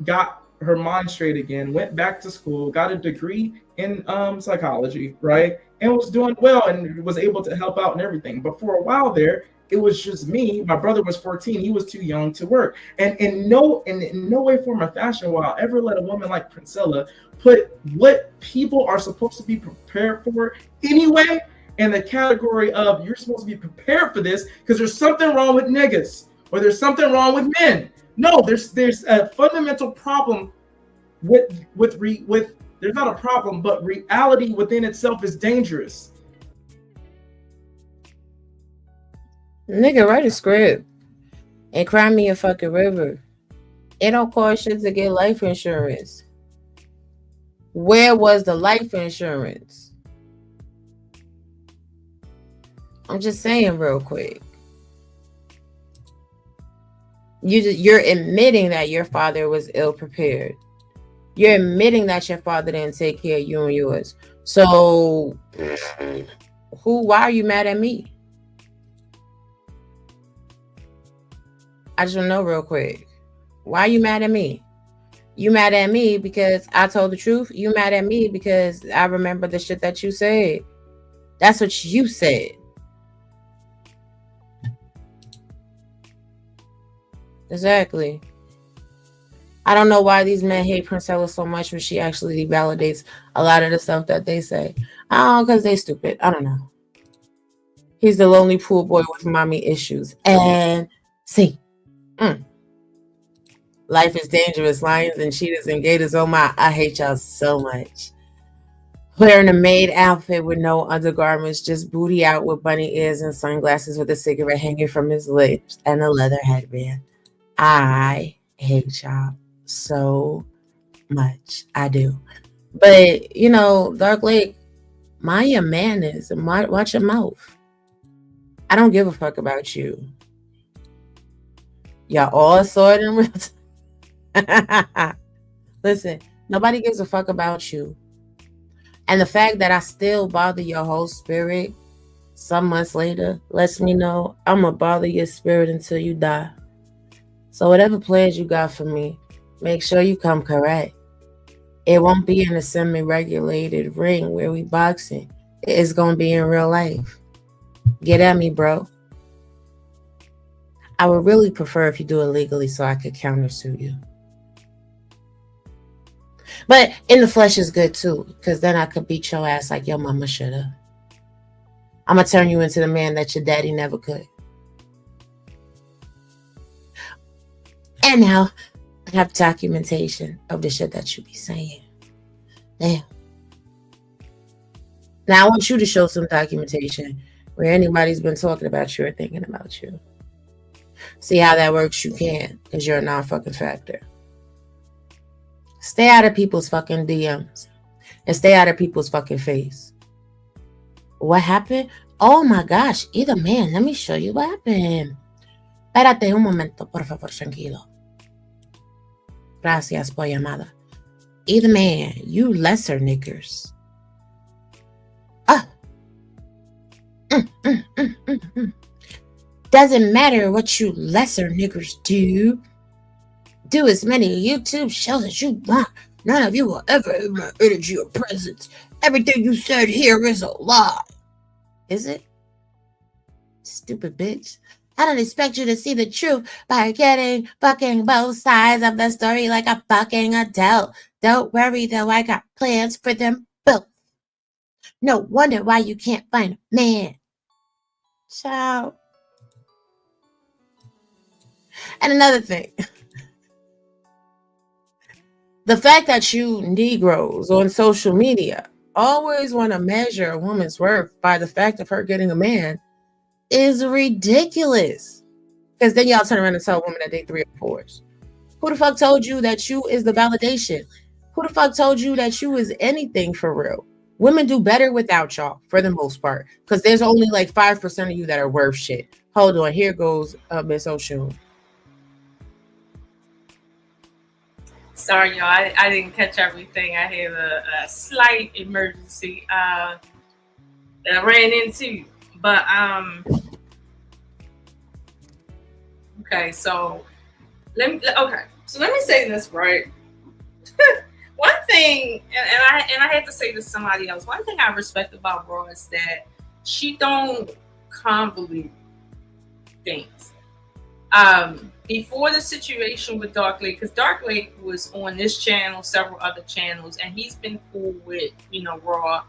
got her mind straight again, went back to school, got a degree in psychology, right? And was doing well and was able to help out and everything. But for a while there, it was just me. My brother was 14. He was too young to work. And in no way, form, or fashion will I ever let a woman like Princella put what people are supposed to be prepared for anyway in the category of you're supposed to be prepared for this because there's something wrong with niggas or there's something wrong with men. No, there's a fundamental problem with there's not a problem, but reality within itself is dangerous. Nigga, write a script and cry me a fucking river. It don't cost shit to get life insurance. Where was the life insurance? I'm just saying real quick. You're admitting that your father was ill prepared. You're admitting that your father didn't take care of you and yours. So why are you mad at me? I just want to know real quick. Why are you mad at me? You mad at me because I told the truth? You mad at me because I remember the shit that you said? That's what you said. Exactly. I don't know why these men hate Princella so much when she actually validates a lot of the stuff that they say. Oh, because they stupid. I don't know. He's the lonely pool boy with mommy issues. And see, life is dangerous. Lions and cheetahs and gators. Oh my, I hate y'all so much. Wearing a maid outfit with no undergarments, just booty out with bunny ears and sunglasses with a cigarette hanging from his lips and a leather headband. I hate y'all so much. I do. But, you know, Dark Lake, mind your manners and watch your mouth. I don't give a fuck about you. Y'all all saw it in real time. Listen, nobody gives a fuck about you. And the fact that I still bother your whole spirit some months later lets me know I'm going to bother your spirit until you die. So whatever plans you got for me, make sure you come correct. It won't be in a semi-regulated ring where we boxing. It's going to be in real life. Get at me, bro. I would really prefer if you do it legally so I could countersue you. But in the flesh is good too, because then I could beat your ass like your mama should have. I'm going to turn you into the man that your daddy never could. And now I have documentation of the shit that you be saying. Damn. Now I want you to show some documentation where anybody's been talking about you or thinking about you. See how that works? You can, because you're a non-fucking factor. Stay out of people's fucking DMs and stay out of people's fucking face. What happened? Oh my gosh, either man, let me show you what happened. Espérate un momento, por favor, tranquilo. Gracias por llamada. Either man, you lesser niggers. Doesn't matter what you lesser niggers do. Do as many YouTube shows as you want. None of you will ever have my energy or presence. Everything you said here is a lie. Is it? Stupid bitch. I don't expect you to see the truth by getting fucking both sides of the story like a fucking adult. Don't worry though, I got plans for them both. No wonder why you can't find a man. Ciao. And another thing. The fact that you Negroes on social media always want to measure a woman's worth by the fact of her getting a man is ridiculous. Because then y'all turn around and tell a woman that they 3 or 4s. Who the fuck told you that you is the validation? Who the fuck told you that you is anything for real? Women do better without y'all for the most part. Because there's only like 5% of you that are worth shit. Hold on, here goes Miss Oshun. Sorry, y'all. I didn't catch everything. I had a slight emergency that I ran into. But okay. So let me say this, right. One thing, and I had to say this to somebody else. One thing I respect about Raw is that she don't convolute things. Before the situation with Dark Lake, because Dark Lake was on this channel, several other channels, and he's been cool with, Raw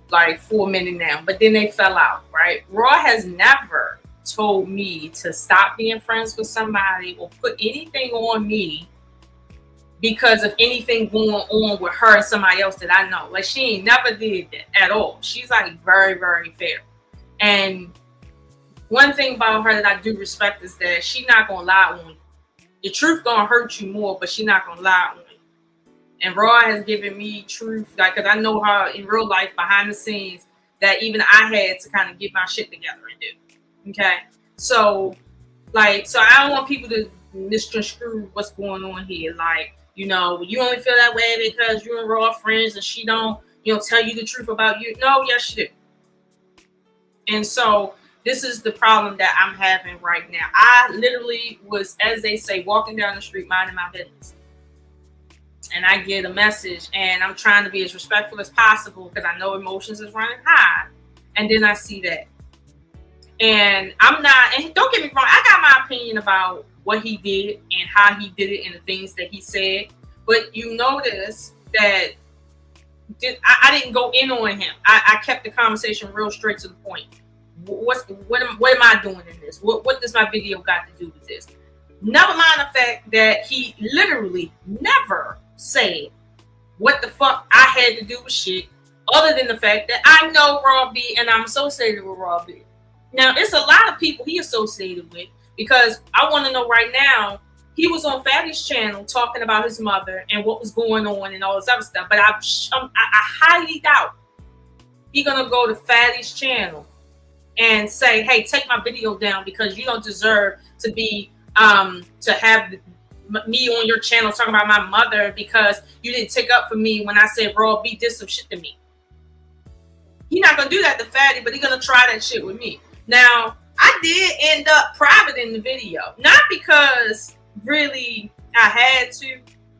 like for a minute now, but then they fell out, right? Raw has never told me to stop being friends with somebody or put anything on me because of anything going on with her and somebody else that I know. Like, she ain't never did that at all. She's like very, very fair. And one thing about her that I do respect is that she's not gonna lie on you. The truth gonna hurt you more, but she's not gonna lie on you. And Raw has given me truth, like, because I know her in real life behind the scenes that even I had to kind of get my shit together and do. Okay, so I don't want people to misconstrue what's going on here. Like, you only feel that way because you and Raw friends and she don't, tell you the truth about you. No, yes, she do. And so this is the problem that I'm having right now. I literally was, as they say, walking down the street, minding my business. And I get a message and I'm trying to be as respectful as possible because I know emotions is running high. And then I see that. And I'm not, and don't get me wrong, I got my opinion about what he did and how he did it and the things that he said. But you notice that I didn't go in on him. I kept the conversation real straight to the point. What am I doing in this? What does my video got to do with this? Never mind the fact that he literally never said what the fuck I had to do with shit, other than the fact that I know Raw B and I'm associated with Raw B. Now, it's a lot of people he associated with, because I want to know right now, he was on Fatty's channel talking about his mother and what was going on and all this other stuff. But I highly doubt he's going to go to Fatty's channel and say, hey, take my video down because you don't deserve to be, to have me on your channel talking about my mother because you didn't take up for me when I said Raw B did some shit to me. He's not going to do that to Fatty, but he's going to try that shit with me. Now, I did end up private in the video, not because really I had to,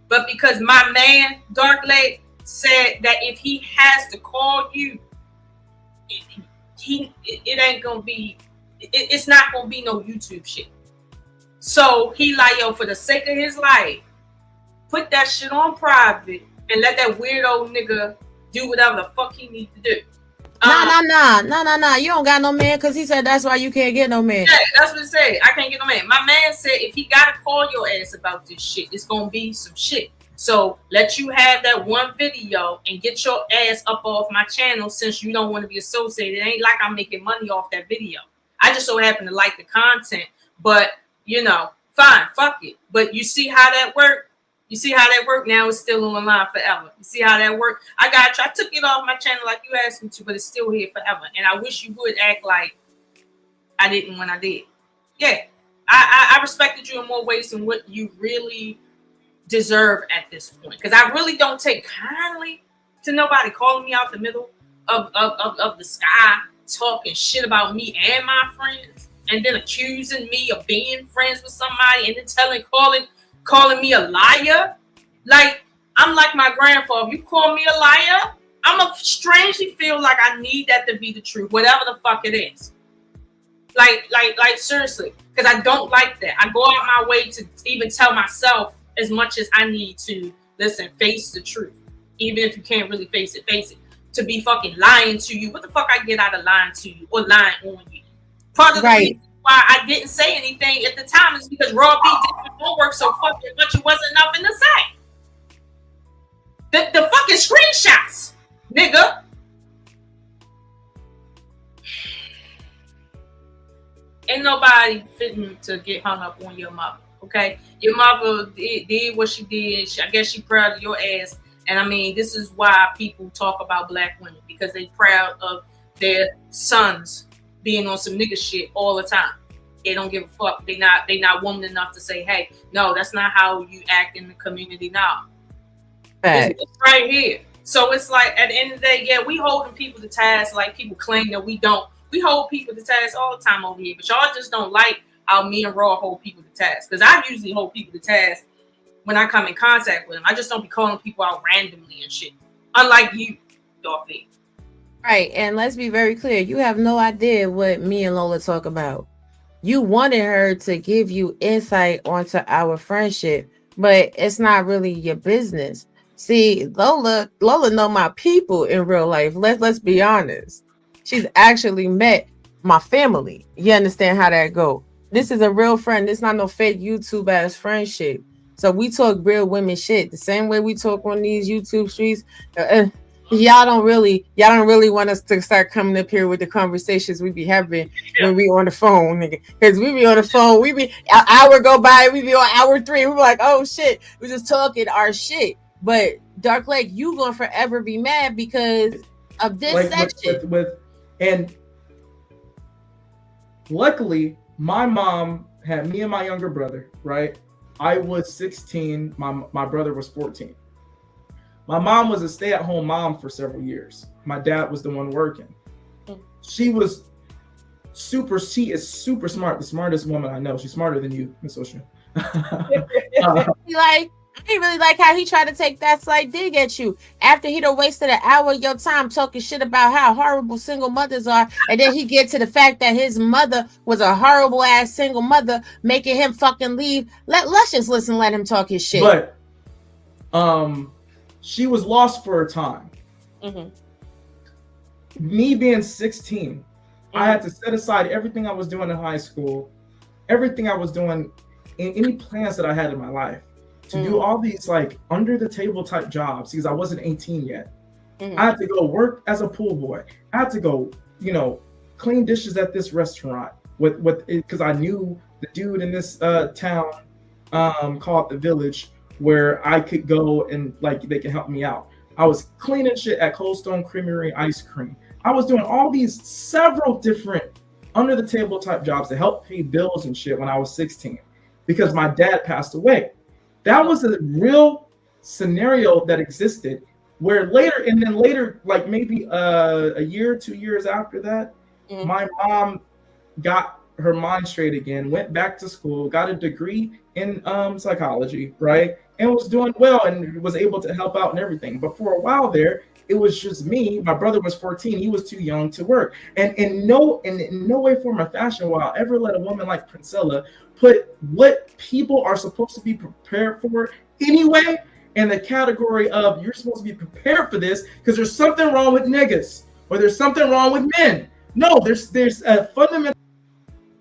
but because my man, Dark Lake, said that if he has to call you, it ain't going to be, it's not going to be no YouTube shit. So he like, yo, for the sake of his life, put that shit on private and let that weirdo nigga do whatever the fuck he need to do. Nah. You don't got no man, because he said that's why you can't get no man. Yeah, that's what he said. I can't get no man. My man said if he gotta call your ass about this shit, it's gonna be some shit. So let you have that one video and get your ass up off my channel since you don't want to be associated. It ain't like I'm making money off that video. I just so happen to like the content, but you know, fine, fuck it. But you see how that worked? You see how that worked? Now it's still online forever. You see how that worked? I took it off my channel like you asked me to, but it's still here forever. And I wish you would act like I didn't when I did. Yeah, I respected you in more ways than what you really deserve at this point. Because I really don't take kindly to nobody calling me out the middle of the sky, talking shit about me and my friends, and then accusing me of being friends with somebody, and then calling me a liar. Like, I'm like my grandfather. If you call me a liar, I'm strangely feel like I need that to be the truth, whatever the fuck it is. Like seriously, because I don't like that. I go out my way to even tell myself as much as I need to, listen, face the truth. Even if you can't really face it. To be fucking lying to you. What the fuck I get out of lying to you or lying on you? Part of the reason why I didn't say anything at the time is because Raw B did my homework so fucking much it wasn't nothing to say. The fucking screenshots, nigga. Ain't nobody fitting to get hung up on your mother, okay? Your mother did what she did. I guess she proud of your ass. And I mean, this is why people talk about black women, because they proud of their sons being on some nigga shit all the time. They don't give a fuck. They not woman enough to say, hey, no, that's not how you act in the community now. It's right here. So it's like at the end of the day, yeah, we holding people to task like people claim that we don't. We hold people to task all the time over here, but y'all just don't like how me and Raw hold people to task. Because I usually hold people to task when I come in contact with them. I just don't be calling people out randomly and shit. Unlike you, Dorothy. Right, and let's be very clear. You have no idea what me and Lola talk about. You wanted her to give you insight onto our friendship, but it's not really your business. See, Lola know my people in real life. Let's be honest. She's actually met my family. You understand how that go? This is a real friend. This not no fake YouTube ass friendship. So we talk real women shit the same way we talk on these YouTube streets. Y'all don't really want us to start coming up here with the conversations we be having when we on the phone, nigga. Because we be on the phone, we be an hour go by, we be on hour 3. We're like, oh shit, we just talking our shit. But Dark Lake, you gonna forever be mad because of this section. And luckily, my mom had me and my younger brother, right? I was 16, my brother was 14. My mom was a stay-at-home mom for several years. My dad was the one working. She is super smart, the smartest woman I know. She's smarter than you, Miss Ocean. I didn't really like how he tried to take that slight dig at you after he'd have wasted an hour of your time talking shit about how horrible single mothers are, and then he get to the fact that his mother was a horrible ass single mother, making him fucking leave. Let's just listen, let him talk his shit. But she was lost for a time. Mm-hmm. Me being 16, I had to set aside everything I was doing in high school, everything I was doing, in any plans that I had in my life, to do all these like under the table type jobs because I wasn't 18 yet. I had to go work as a pool boy. I had to go, clean dishes at this restaurant with because I knew the dude in this town called The Village where I could go and like they could help me out. I was cleaning shit at Cold Stone Creamery ice cream. I was doing all these several different under the table type jobs to help pay bills and shit when I was 16 because my dad passed away. That was a real scenario that existed where later, like maybe a year, 2 years after that, my mom got her mind straight again, went back to school, got a degree in psychology, right? And was doing well and was able to help out and everything. But for a while there, it was just me. My brother was 14. He was too young to work. And in no way, form, or fashion will I ever let a woman like Priscilla put what people are supposed to be prepared for anyway in the category of you're supposed to be prepared for this because there's something wrong with niggas or there's something wrong with men. No, there's a fundamental.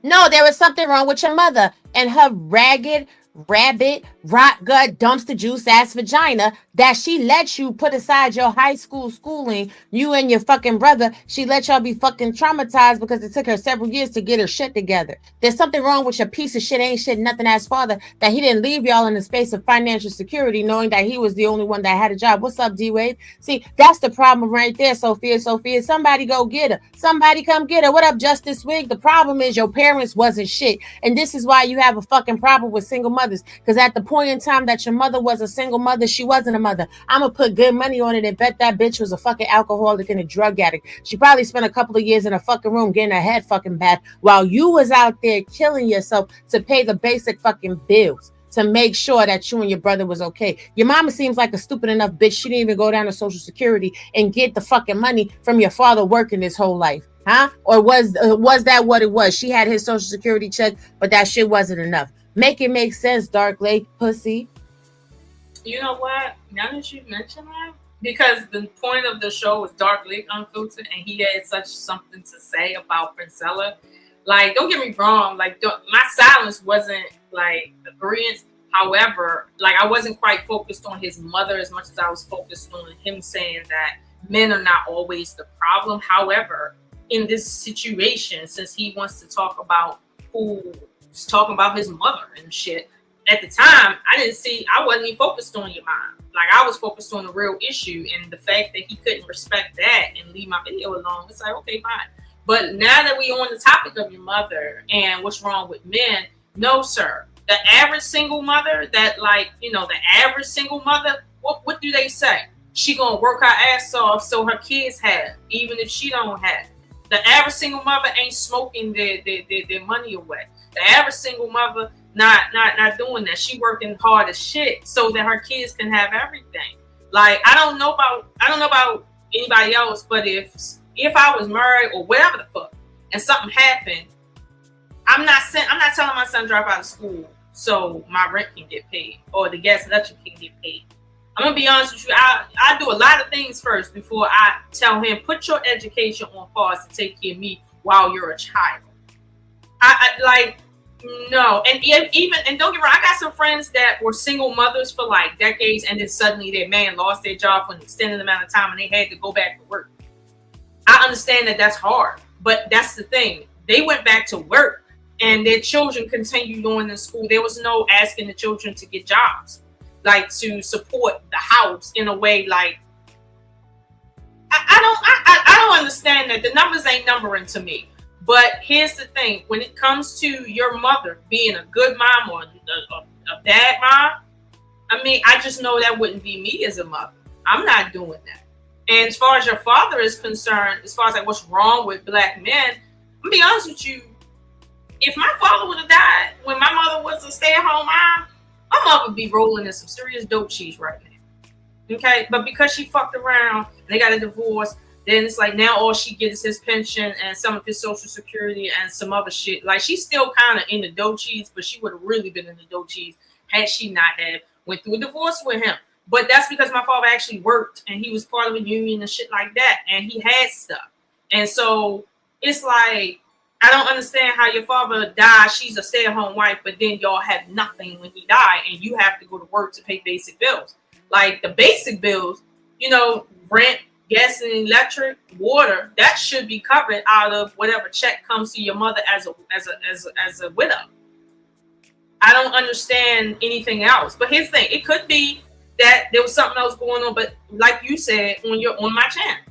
No, there was something wrong with your mother and her ragged, rabbit, rot gut, dumpster juice ass vagina that she let you put aside your high school schooling, you and your fucking brother. She let y'all be fucking traumatized because it took her several years to get her shit together. There's something wrong with your piece of shit, ain't shit, nothing ass father that he didn't leave y'all in the space of financial security knowing that he was the only one that had a job. What's up, D-Wave? See, that's the problem right there, Sophia. Somebody go get her. Somebody come get her. What up, Justice Wig? The problem is your parents wasn't shit. And this is why you have a fucking problem with single mothers. Because at the point in time that your mother was a single mother, she wasn't a mother. I'm going to put good money on it and bet that bitch was a fucking alcoholic and a drug addict. She probably spent a couple of years in a fucking room getting her head fucking bad while you was out there killing yourself to pay the basic fucking bills to make sure that you and your brother was okay. Your mama seems like a stupid enough bitch. She didn't even go down to Social Security and get the fucking money from your father working his whole life. Huh? Or was that what it was? She had his Social Security check, but that shit wasn't enough. Make it make sense, Dark Lake pussy. You know what? Now that you mention that, because the point of the show was Dark Lake Unfiltered, and he had such something to say about Princella. Like, don't get me wrong. Like, my silence wasn't like agreeance. However, like I wasn't quite focused on his mother as much as I was focused on him saying that men are not always the problem. However, in this situation, since he wants to talk about who's talking about his mother and shit, at the time, I wasn't even focused on your mom. Like, I was focused on the real issue, and the fact that he couldn't respect that and leave my video alone, it's like, okay, fine. But now that we on the topic of your mother and what's wrong with men, no, sir. The average single mother what do they say? She gonna work her ass off so her kids have, even if she don't have. The average single mother ain't smoking their money away. The average single mother not doing that. She working hard as shit so that her kids can have everything. Like, I don't know about anybody else, but if I was married or whatever the fuck and something happened, I'm not telling my son drop out of school so my rent can get paid or the gas and electric can get paid. I'm gonna be honest with you. I do a lot of things first before I tell him put your education on pause to take care of me while you're a child. No, and don't get me wrong. I got some friends that were single mothers for like decades, and then suddenly their man lost their job for an extended amount of time, and they had to go back to work. I understand that that's hard, but that's the thing. They went back to work, and their children continued on in school. There was no asking the children to get jobs, like to support the house in a way. Like I don't understand that. The numbers ain't numbering to me. But here's the thing: when it comes to your mother being a good mom or a bad mom, I mean, I just know that wouldn't be me as a mother. I'm not doing that. And as far as your father is concerned, as far as like what's wrong with black men, I'm gonna be honest with you. If my father would have died when my mother was a stay-at-home mom, my mother be rolling in some serious dope cheese right now. Okay, but because she fucked around and they got a divorce, then it's like now all she gets is his pension and some of his social security and some other shit. Like she's still kind of in the dough cheese, but she would have really been in the dough cheese had she not had went through a divorce with him. But that's because my father actually worked and he was part of a union and shit like that, and he had stuff. And so it's like, I don't understand how your father died. She's a stay-at-home wife, but then y'all have nothing when he died, and you have to go to work to pay basic bills. Like the basic bills, you know, rent, gas and electric, water, that should be covered out of whatever check comes to your mother as a widow. I don't understand anything else. But here's the thing: it could be that there was something else going on. But like you said, on my channel,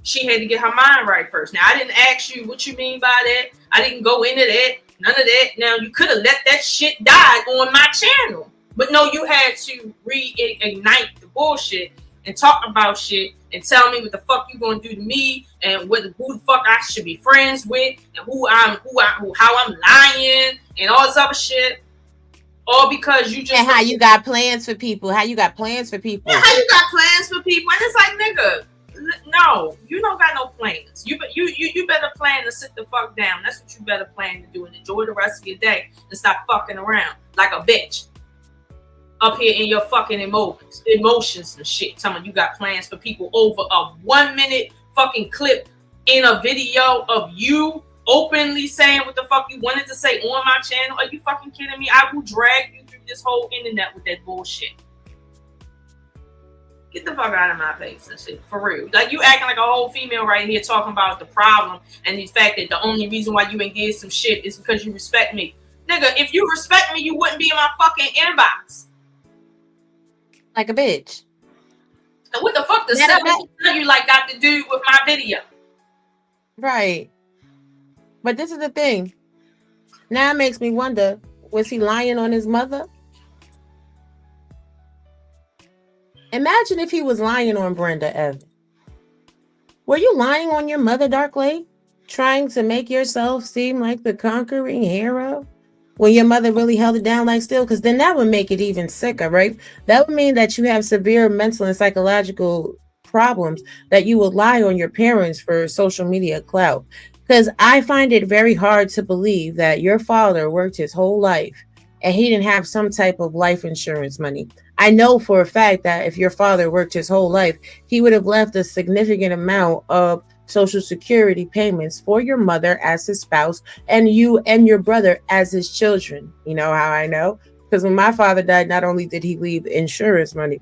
she had to get her mind right first. Now I didn't ask you what you mean by that. I didn't go into that. None of that. Now you could have let that shit die on my channel, but no, you had to reignite the bullshit and talk about shit and tell me what the fuck you gonna do to me and who the fuck I should be friends with and how I'm lying and all this other shit. All because you just and how you got plans for people. How you got plans for people. Yeah, how you got plans for people. And it's like, nigga, no, you don't got no plans. You better plan to sit the fuck down. That's what you better plan to do and enjoy the rest of your day and stop fucking around like a bitch up here in your fucking emotions and shit. Telling you got plans for people over a 1 minute fucking clip in a video of you openly saying what the fuck you wanted to say on my channel. Are you fucking kidding me? I will drag you through this whole internet with that bullshit. Get the fuck out of my face and shit, for real. Like you acting like a whole female right here talking about the problem and the fact that the only reason why you engage some shit is because you respect me. Nigga, if you respect me, you wouldn't be in my fucking inbox. Like a bitch. And what the fuck does you like got to do with my video? Right. But this is the thing. Now it makes me wonder, was he lying on his mother? Imagine if he was lying on Brenda Evans. Were you lying on your mother, Dark Lake? Trying to make yourself seem like the conquering hero? When your mother really held it down like Steel? Because then that would make it even sicker, right? That would mean that you have severe mental and psychological problems, that you would lie on your parents for social media clout. Because I find it very hard to believe that your father worked his whole life and he didn't have some type of life insurance money. I know for a fact that if your father worked his whole life, he would have left a significant amount of social security payments for your mother as his spouse and you and your brother as his children. You know how I know? Because when my father died, not only did he leave insurance money,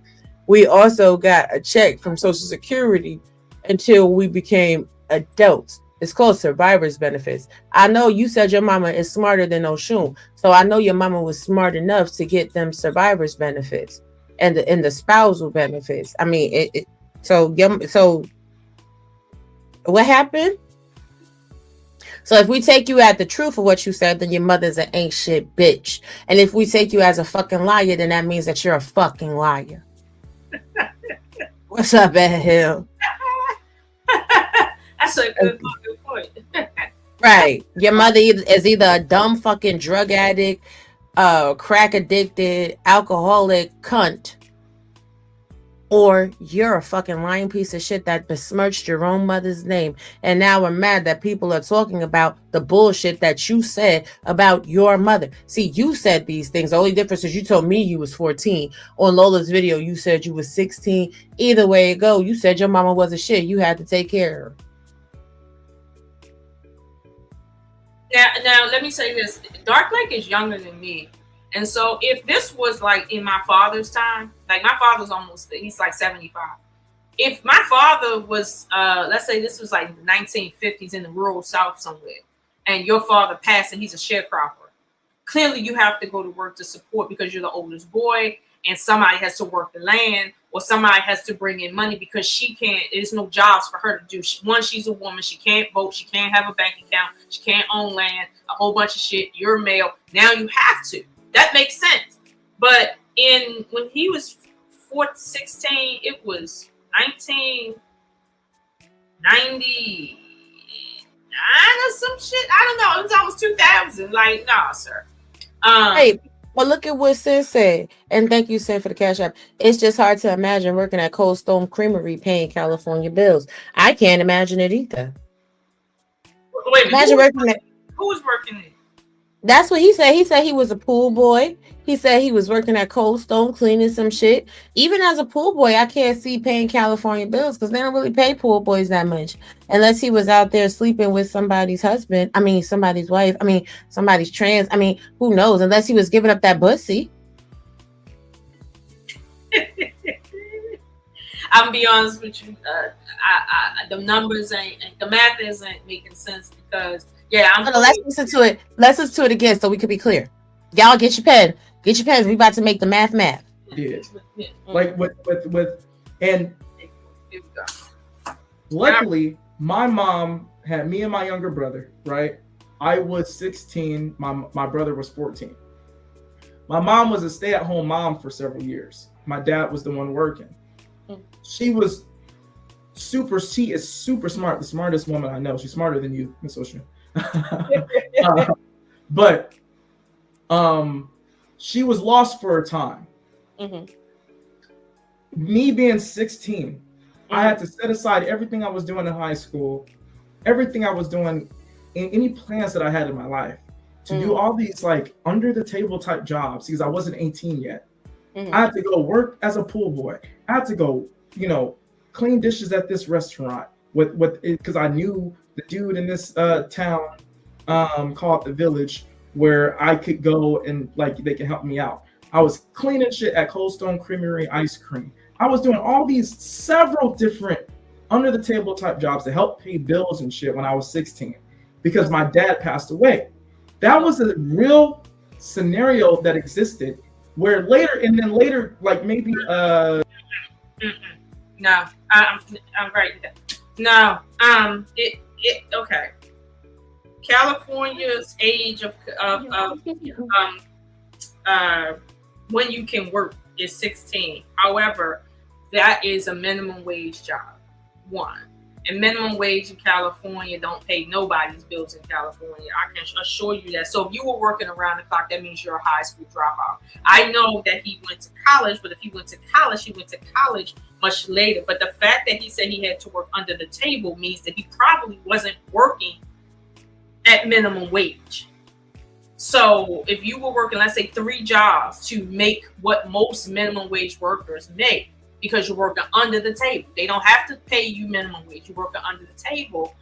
we also got a check from Social Security until we became adults. It's called survivor's benefits. I know you said your mama is smarter than Oshun, so I know your mama was smart enough to get them survivor's benefits and the spousal benefits. I mean, so what happened? So if we take you at the truth of what you said, then your mother's an ain't shit bitch. And if we take you as a fucking liar, then that means that you're a fucking liar. What's up, Ed Hill? That's a good point. Right. Your mother is either a dumb fucking drug addict, crack addicted, alcoholic cunt, or you're a fucking lying piece of shit that besmirched your own mother's name. And now we're mad that people are talking about the bullshit that you said about your mother. See, you said these things. The only difference is you told me you was 14. On Lola's video, you said you was 16. Either way it go, you said your mama was a shit. You had to take care of her. Now, let me say this. Dark Lake is younger than me. And so if this was like in my father's time, like my father's he's like 75. If my father was, let's say this was like the 1950s in the rural South somewhere, and your father passed and he's a sharecropper, clearly you have to go to work to support because you're the oldest boy and somebody has to work the land or somebody has to bring in money because she can't, there's no jobs for her to do. One, she's a woman. She can't vote. She can't have a bank account. She can't own land, a whole bunch of shit. You're male. Now you have to. That makes sense. But when he was 16, it was 1999 or some shit. I don't know. It was almost 2000. Like, nah, sir. Hey, But look at what Sin said. And thank you, Sin, for the cash app. It's just hard to imagine working at Cold Stone Creamery paying California bills. I can't imagine it either. Wait a minute. Imagine working at. Who was working there? That's what he said. He said he was a pool boy. He said he was working at Cold Stone cleaning some shit. Even as a pool boy, I can't see paying California bills because they don't really pay pool boys that much. Unless he was out there sleeping with somebody's husband. I mean, somebody's wife. I mean, somebody's trans. I mean, who knows? Unless he was giving up that pussy. I'm gonna be honest with you. The numbers ain't, the math isn't making sense because let's listen to it. Let's listen to it again so we could be clear. Y'all get your pen. Get your pens. We about to make the math. Yeah. Like with and here we go. Luckily, my mom had me and my younger brother, right? I was 16, my brother was 14. My mom was a stay-at-home mom for several years. My dad was the one working. She is super smart, the smartest woman I know. She's smarter than you, Miss Ocean. But she was lost for a time. Me being 16, I had to set aside everything I was doing in high school, everything I was doing in any plans that I had in my life to do all these like under the table type jobs because I wasn't 18 yet. I had to go work as a pool boy. I had to go, clean dishes at this restaurant because I knew the dude in this town called The Village where I could go and like they can help me out. I was cleaning shit at Cold Stone Creamery ice cream. I was doing all these several different under the table type jobs to help pay bills and shit when I was 16 because my dad passed away. That was a real scenario that existed where later, like maybe no, I'm right. No, okay. California's age of when you can work is 16. However, that is a minimum wage job. One. And minimum wage in California don't pay nobody's bills in California. I can assure you that. So if you were working around the clock, that means you're a high school dropout. I know that he went to college, but if he went to college, he went to college much later. But the fact that he said he had to work under the table means that he probably wasn't working at minimum wage. So if you were working, let's say 3 jobs to make what most minimum wage workers make, because you're working under the table. They don't have to pay you minimum wage. You're working under the table.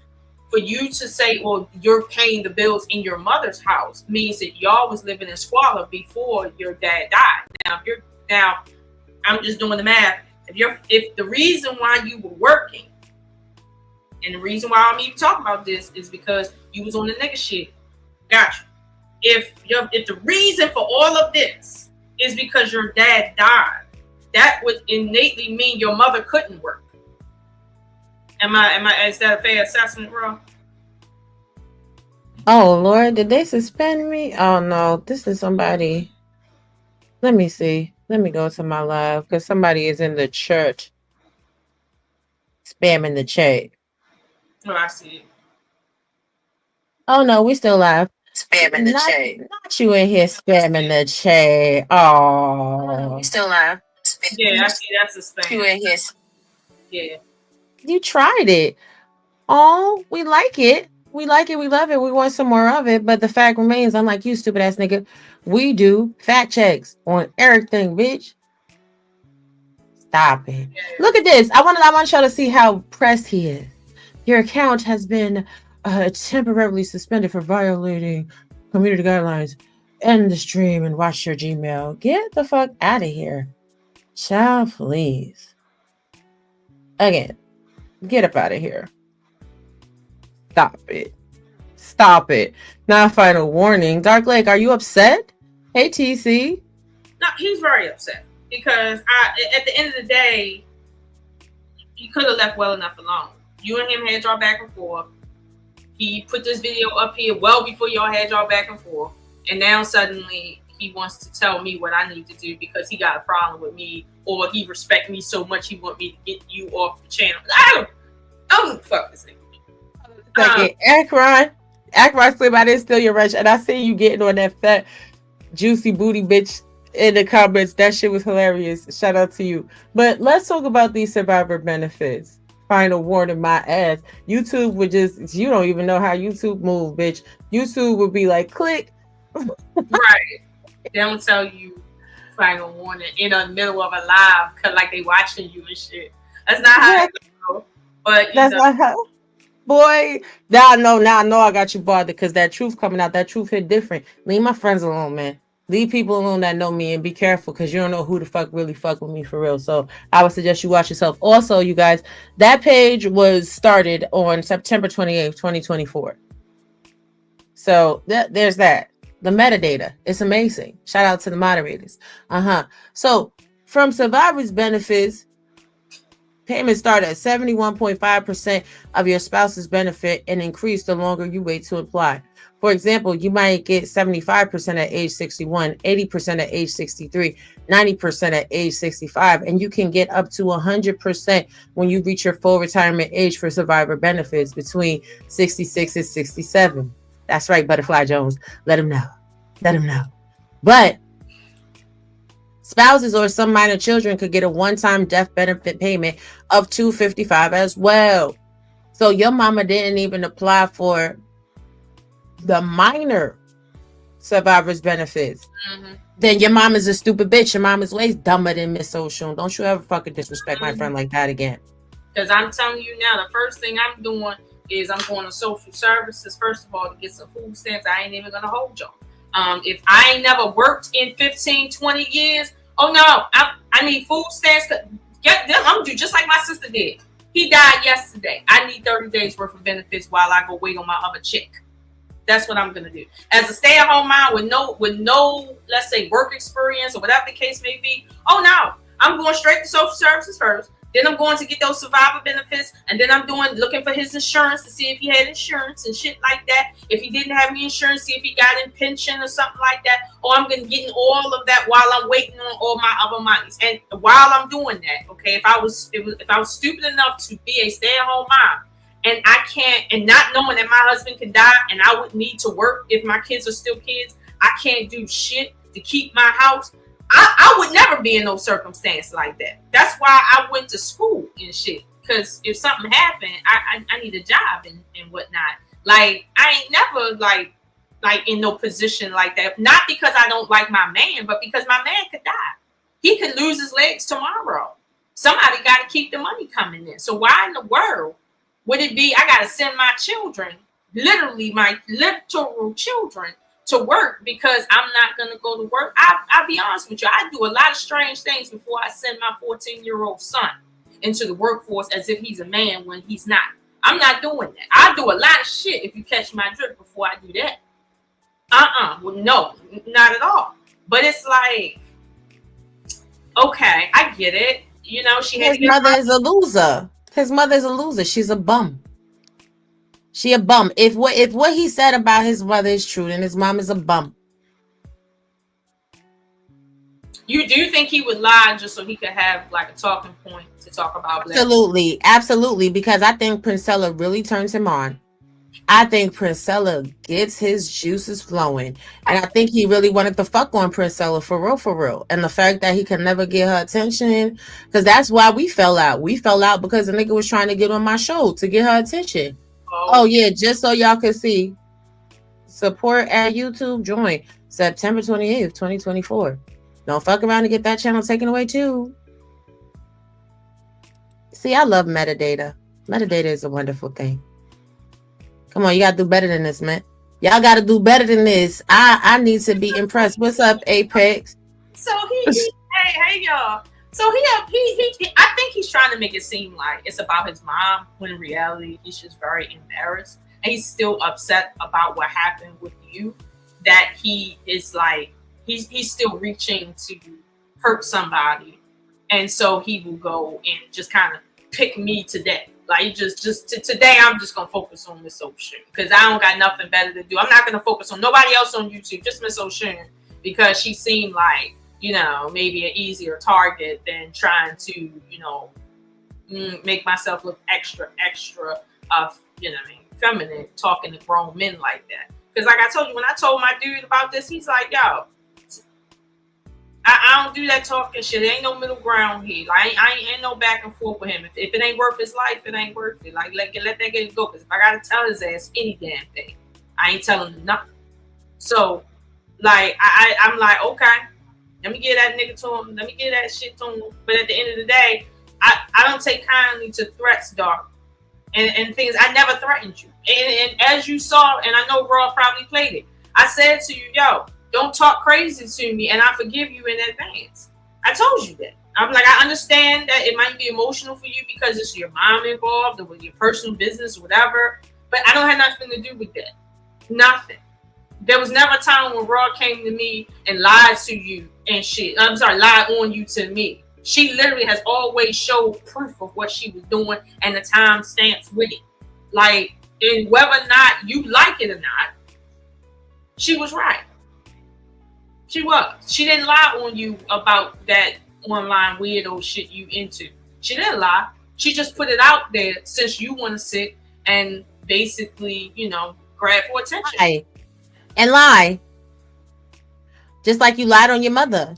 For you to say, well, you're paying the bills in your mother's house means that y'all was living in squalor before your dad died. Now I'm just doing the math. If the reason why you were working, and the reason why I'm even talking about this is because you was on the nigga shit. Gotcha. If the reason for all of this is because your dad died, that would innately mean your mother couldn't work. Is that a fair assessment, bro? Oh Lord, did they suspend me? Oh no, this is somebody. Let me see. Let me go to my live because somebody is in the church spamming the chat. Oh, I see it. Oh no, we still live. Spamming the chat. Not you in here spamming the chat. Oh, We still live. Yeah, I see that's his thing. You in here. Yeah. you tried it. Oh, we like it. We like it. We love it. We want some more of it. But the fact remains, unlike you, stupid ass nigga, we do fact checks on everything, bitch. Stop it. Look at this. I want y'all to see how pressed he is. Your account has been temporarily suspended for violating community guidelines. End the stream and watch your Gmail. Get the fuck out of here. Child, please. Again, get up out of here. Stop it. Stop it. Now, final warning. Dark Lake, are you upset? Hey, TC. No, he's very upset because at the end of the day, you could have left well enough alone. You and him had y'all back and forth. He put this video up here well before y'all had y'all back and forth. And now suddenly he wants to tell me what I need to do because he got a problem with me or he respect me so much he want me to get you off the channel. I don't fuck this nigga. Akron, Slim, I didn't steal your rush, and I see you getting on that juicy booty bitch in the comments. That shit was hilarious. Shout out to you. But let's talk about these survivor benefits. Final warning, my ass. YouTube would just, you don't even know how YouTube move, bitch. YouTube would be like, click. Right. They don't tell you final warning in the middle of a live because like they watching you and shit. That's not how it goes. But that's not how. Boy, now I know I got you bothered because that truth coming out, that truth hit different. Leave my friends alone, man. Leave people alone that know me and be careful because you don't know who the fuck really fuck with me for real. So I would suggest you watch yourself. Also, you guys, that page was started on September 28th, 2024. So there's that. The metadata. It's amazing. Shout out to the moderators. So from survivors benefits, payments start at 71.5% of your spouse's benefit and increase the longer you wait to apply. For example, you might get 75% at age 61, 80% at age 63, 90% at age 65, and you can get up to 100% when you reach your full retirement age for survivor benefits between 66 and 67. That's right, Butterfly Jones. Let him know. Let him know. But spouses or some minor children could get a one-time death benefit payment of $255 as well. So your mama didn't even apply for the minor survivors benefits. Then your mom is a stupid bitch. Your mom is way dumber than Miss Oshun. Don't you ever fucking disrespect my friend like that again. Because I'm telling you now, the first thing I'm doing is I'm going to social services, first of all, to get some food stamps. I ain't even going to hold y'all. If I ain't never worked in 15, 20 years, oh no, I need food stamps. Get them. I'm going to do just like my sister did. He died yesterday. I need 30 days worth of benefits while I go wait on my other check. That's what I'm going to do. As a stay-at-home mom with no, let's say, work experience or whatever the case may be, oh no, I'm going straight to social services first. Then I'm going to get those survivor benefits, and then I'm looking for his insurance to see if he had insurance and shit like that. If he didn't have any insurance, see if he got in pension or something like that. Or I'm going to get all of that while I'm waiting on all my other monies. And while I'm doing that, okay, if I was stupid enough to be a stay-at-home mom, and I can't, and not knowing that my husband could die, and I would need to work if my kids are still kids, I can't do shit to keep my house. I would never be in no circumstance like that. That's why I went to school and shit. Because if something happened, I need a job and whatnot. Like, I ain't never like in no position like that. Not because I don't like my man, but because my man could die. He could lose his legs tomorrow. Somebody got to keep the money coming in. So why in the world would it be I got to send my children, literally my literal children, to work because I'm not going to go to work? I'll be honest with you. I do a lot of strange things before I send my 14-year-old son into the workforce as if he's a man when he's not. I'm not doing that. I do a lot of shit, if you catch my drift, before I do that. Well, no, not at all. But it's like, okay, I get it. You know, his mother is a loser. His mother is a loser. She's a bum. She a bum. If what he said about his mother is true, then his mom is a bum. You do think he would lie just so he could have like a talking point to talk about black? Absolutely, because I think Princella really turns him on. I think Princella gets his juices flowing, and I think he really wanted to fuck on Princella for real. And the fact that he could never get her attention, because that's why we fell out. We fell out because the nigga was trying to get on my show to get her attention. Oh yeah, just so y'all can see. Support at YouTube. Join September 28th, 2024. Don't fuck around and get that channel taken away too. See, I love metadata. Metadata is a wonderful thing. Come on, you gotta do better than this, man. Y'all gotta do better than this. I need to be impressed. What's up, Apex? So hey y'all. So he I think he's trying to make it seem like it's about his mom, when in reality he's just very embarrassed, and he's still upset about what happened with you. That he is like he's still reaching to hurt somebody, and so he will go and just kind of pick me today. Like today, I'm just gonna focus on Miss Oshun because I don't got nothing better to do. I'm not gonna focus on nobody else on YouTube, just Miss Oshun, because she seemed like, you know, maybe an easier target than trying to, you know, make myself look extra, you know, feminine, talking to grown men like that. Because like I told you, when I told my dude about this, he's like, yo, I don't do that talking shit. There ain't no middle ground here. Like I ain't no back and forth with him. If it ain't worth his life, it ain't worth it. Like let that get go. Because if I gotta tell his ass any damn thing, I ain't telling him nothing. So like I'm like, okay, let me get that nigga to him. Let me get that shit to him. But at the end of the day, I don't take kindly to threats, Dark, and things. I never threatened you. And as you saw, and I know Raw probably played it, I said to you, yo, don't talk crazy to me, and I forgive you in advance. I told you that. I'm like, I understand that it might be emotional for you because it's your mom involved or with your personal business or whatever, but I don't have nothing to do with that. Nothing. There was never a time when Raw came to me and lied to you and shit. I'm sorry, lied on you to me. She literally has always showed proof of what she was doing and the time stamps with it. Like, and whether or not you like it or not, she was right. She was. She didn't lie on you about that online weirdo shit you into. She didn't lie. She just put it out there since you want to sit and basically, you know, grab for attention. Lie. And lie. Just like you lied on your mother.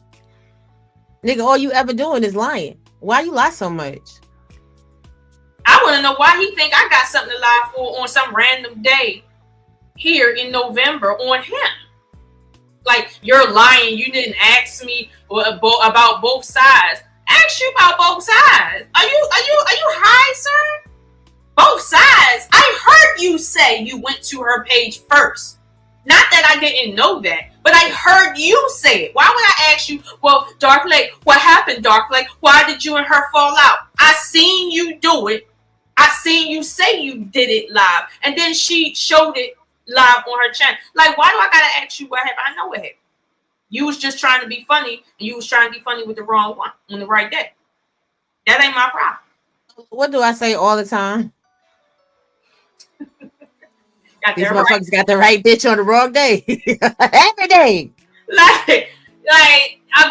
Nigga, all you ever doing is lying. Why you lie so much? I want to know why he think I got something to lie for on some random day here in November on him. Like, you're lying. You didn't ask me about both sides. Ask you about both sides. Are you high, sir? Both sides. I heard you say you went to her page first. Not that I didn't know that, but I heard you say it. Why would I ask you, well, Dark Lake, what happened, Dark Lake? Why did you and her fall out? I seen you do it. I seen you say you did it live. And then she showed it live on her channel. Like, why do I gotta ask you what happened? I know what happened. You was just trying to be funny, and you was trying to be funny with the wrong one on the right day. That ain't my problem. What do I say all the time? These motherfuckers got the right bitch on the wrong day. Every day.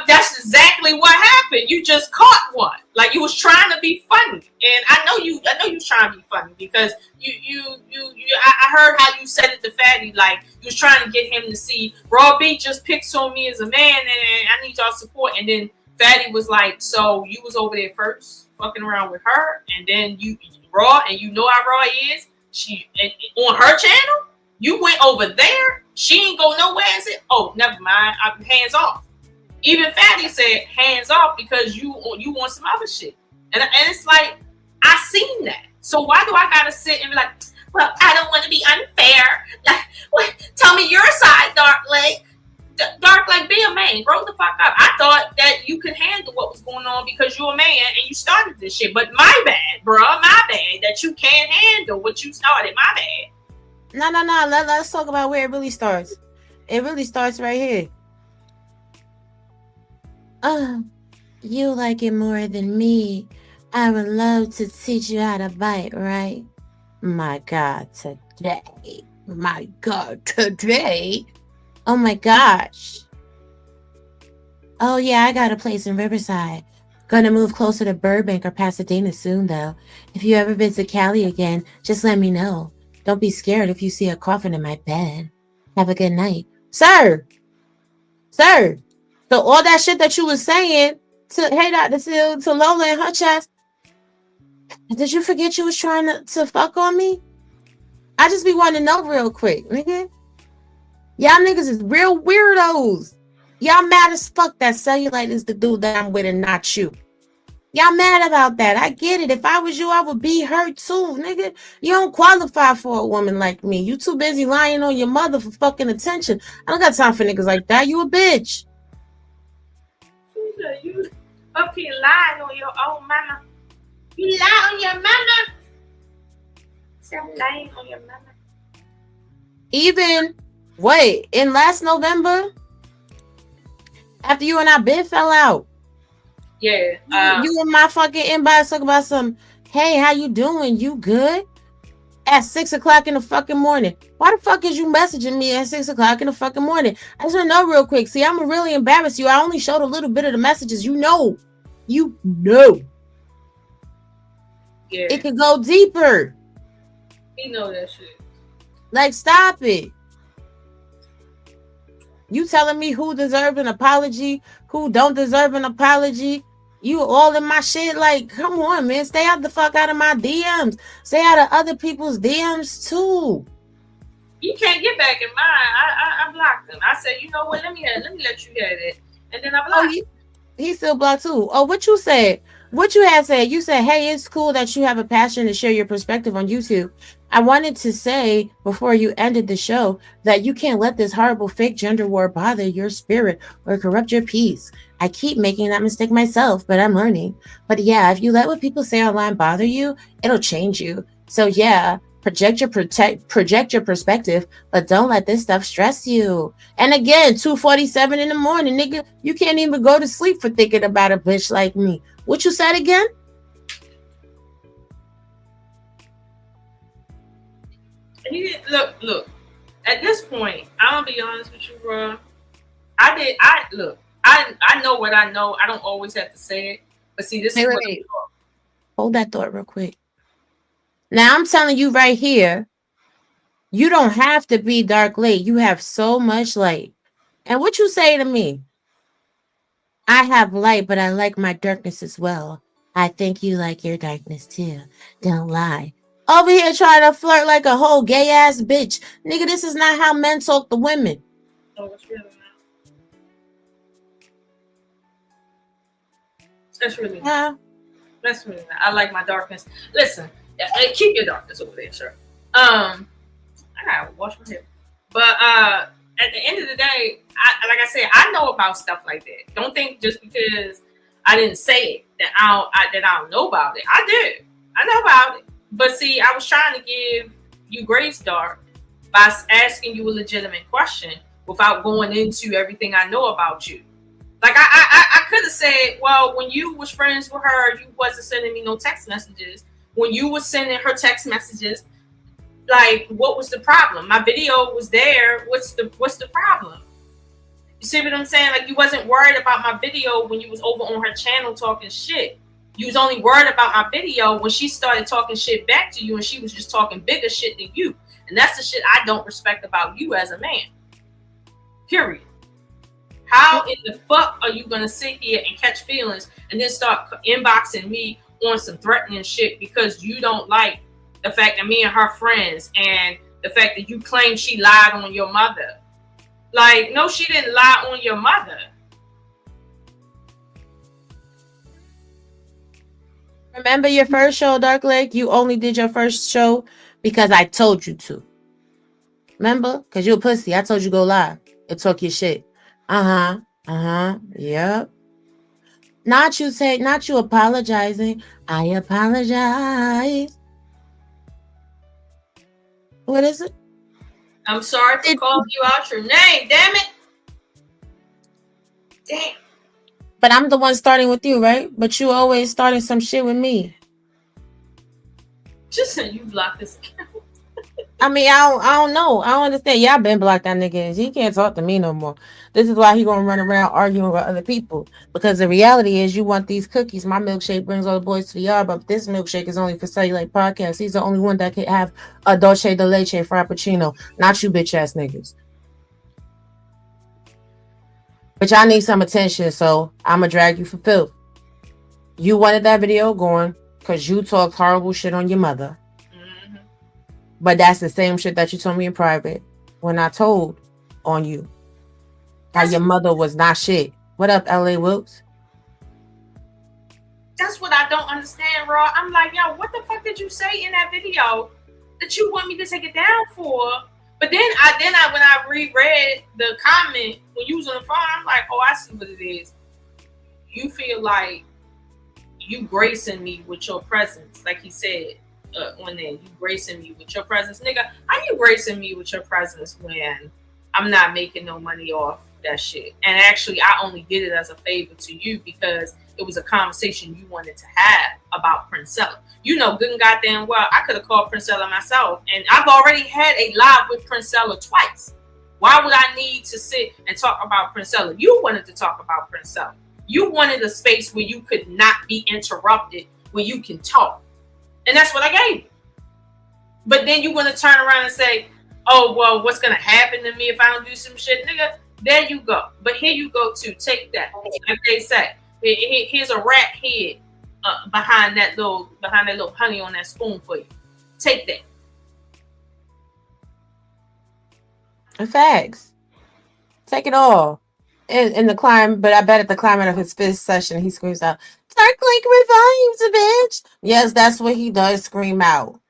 That's exactly what happened. You just caught one. Like, you was trying to be funny, and I know you was trying to be funny because I heard how you said it to Fatty. Like, you was trying to get him to see Raw B just picks on me as a man, and I need y'all support. And then Fatty was like, so you was over there first, fucking around with her, and then you Raw, and you know how Raw is. She on her channel, you went over there. She ain't go nowhere and said, "Oh, never mind. I'm hands off." Even Fatty said, "Hands off," because you want some other shit. And it's like, I seen that. So why do I gotta sit and be like, "Well, I don't want to be unfair." Like, what? Tell me your side, Dark Lake. Dark Lake, be a man. Grow the fuck up. I thought that you could handle what was going on because you're a man and you started this shit. But my bad, bro. My bad that you can't handle what you started. My bad. No. Let's talk about where it really starts. It really starts right here. You like it more than me. I would love to teach you how to bite, right? My God, today. Oh my gosh. Oh yeah, I got a place in Riverside. Gonna move closer to Burbank or Pasadena soon though. If you ever visit Cali again, just let me know. Don't be scared if you see a coffin in my bed. Have a good night. Sir! So all that shit that you was saying to Dr. Seal, to Lola and her chest, did you forget you was trying to fuck on me? I just be wanting to know real quick, nigga. Y'all niggas is real weirdos. Y'all mad as fuck that Cellulite is the dude that I'm with and not you. Y'all mad about that. I get it. If I was you, I would be hurt too, nigga. You don't qualify for a woman like me. You too busy lying on your mother for fucking attention. I don't got time for niggas like that. You a bitch. You up here lying on your own mama. You lie on your mama. Stop lying on your mama. Even, wait, in last November, after you and I been fell out. Yeah. You in my fucking inbox talking about some, hey, how you doing? You good? At 6 o'clock in the fucking morning. Why the fuck is you messaging me at 6 o'clock in the fucking morning? I just want to know real quick. See, I'm gonna really embarrass you. I only showed a little bit of the messages. You know. Yeah. It could go deeper. He know that shit. Like, stop it. You telling me who deserves an apology, who don't deserve an apology? You all in my shit. Like, come on, man. Stay out the fuck out of my DMs. Stay out of other people's DMs too. You can't get back in mine. I blocked them. I said, you know what? Let me let you have it. And then I blocked. He still blocked too. Oh, what you said? What you had said? You said, "Hey, it's cool that you have a passion to share your perspective on YouTube." I wanted to say before you ended the show that you can't let this horrible fake gender war bother your spirit or corrupt your peace. I keep making that mistake myself, but I'm learning. But yeah, if you let what people say online bother you, it'll change you. So yeah, project your perspective, but don't let this stuff stress you. And again, 2:47 in the morning, nigga, you can't even go to sleep for thinking about a bitch like me. What you said again? Look. At this point, I'm gonna be honest with you, bro. I know what I know. I don't always have to say it, but see, this is what Wait. Hold that thought real quick. Now I'm telling you right here, you don't have to be dark light. You have so much light. And what you say to me? I have light, but I like my darkness as well. I think you like your darkness too. Don't lie. Over here trying to flirt like a whole gay ass bitch. Nigga, this is not how men talk to women. Oh, it's really not. That's really not. That's really not. I like my darkness. Listen, keep your darkness over there, sir. I gotta wash my hair. But at the end of the day, like I said, I know about stuff like that. Don't think just because I didn't say it that I don't know about it. I did. I know about it. But see, I was trying to give you grace, Dark, by asking you a legitimate question without going into everything I know about you. Like I could have said, well, when you was friends with her, you wasn't sending me no text messages. When you was sending her text messages, like, what was the problem? My video was there. What's the problem? You see what I'm saying? Like, you wasn't worried about my video when you was over on her channel talking shit. You was only worried about my video when she started talking shit back to you, and she was just talking bigger shit than you. And that's the shit I don't respect about you as a man. Period. How in the fuck are you gonna sit here and catch feelings and then start inboxing me on some threatening shit because you don't like the fact that me and her friends and the fact that you claim she lied on your mother? Like, no, she didn't lie on your mother. Remember your first show, Dark Lake? You only did your first show because I told you to. Remember? Because you're a pussy. I told you go live and talk your shit. Yep. Not you apologizing. I apologize. What is it? I'm sorry for calling you out your name. Damn it. Damn. But I'm the one starting with you, right? But you always starting some shit with me. Just saying, you blocked this account. I mean, I don't know. I don't understand. Y'all been blocked that nigga. He can't talk to me no more. This is why he gonna run around arguing with other people. Because the reality is you want these cookies. My milkshake brings all the boys to the yard, but this milkshake is only for Cellulite Podcast. He's the only one that can have a Dolce de Leche Frappuccino. Not you bitch ass niggas. But y'all need some attention, so I'ma drag you for filth. You wanted that video going because you talked horrible shit on your mother. But that's the same shit that you told me in private when I told on you. How your mother was not shit. What up, LA Wilkes? That's what I don't understand, Raw. I'm like, yo, what the fuck did you say in that video that you want me to take it down for? But then when I reread the comment when you was on the phone, I'm like, oh, I see what it is. You feel like you gracing me with your presence, like he said. On there, you gracing me with your presence, nigga. How you gracing me with your presence when I'm not making no money off that shit? And actually, I only did it as a favor to you because it was a conversation you wanted to have about Princella. You know good and goddamn well I could have called Princella myself, and I've already had a live with Princella twice. Why would I need to sit and talk about Princella? You wanted to talk about Princella. You wanted a space where you could not be interrupted, where you can talk. And that's what I gave you. But then you're going to turn around and say, oh, well, what's going to happen to me if I don't do some shit? Nigga, There you go. But here you go too. Take that. Like they say, here's a rat head behind that little honey on that spoon for you. Take that. Facts. Take it all. In the climb, but I bet at the climate of his fifth session, he screams out, "Dark Lake revives, bitch!" Yes, that's what he does scream out.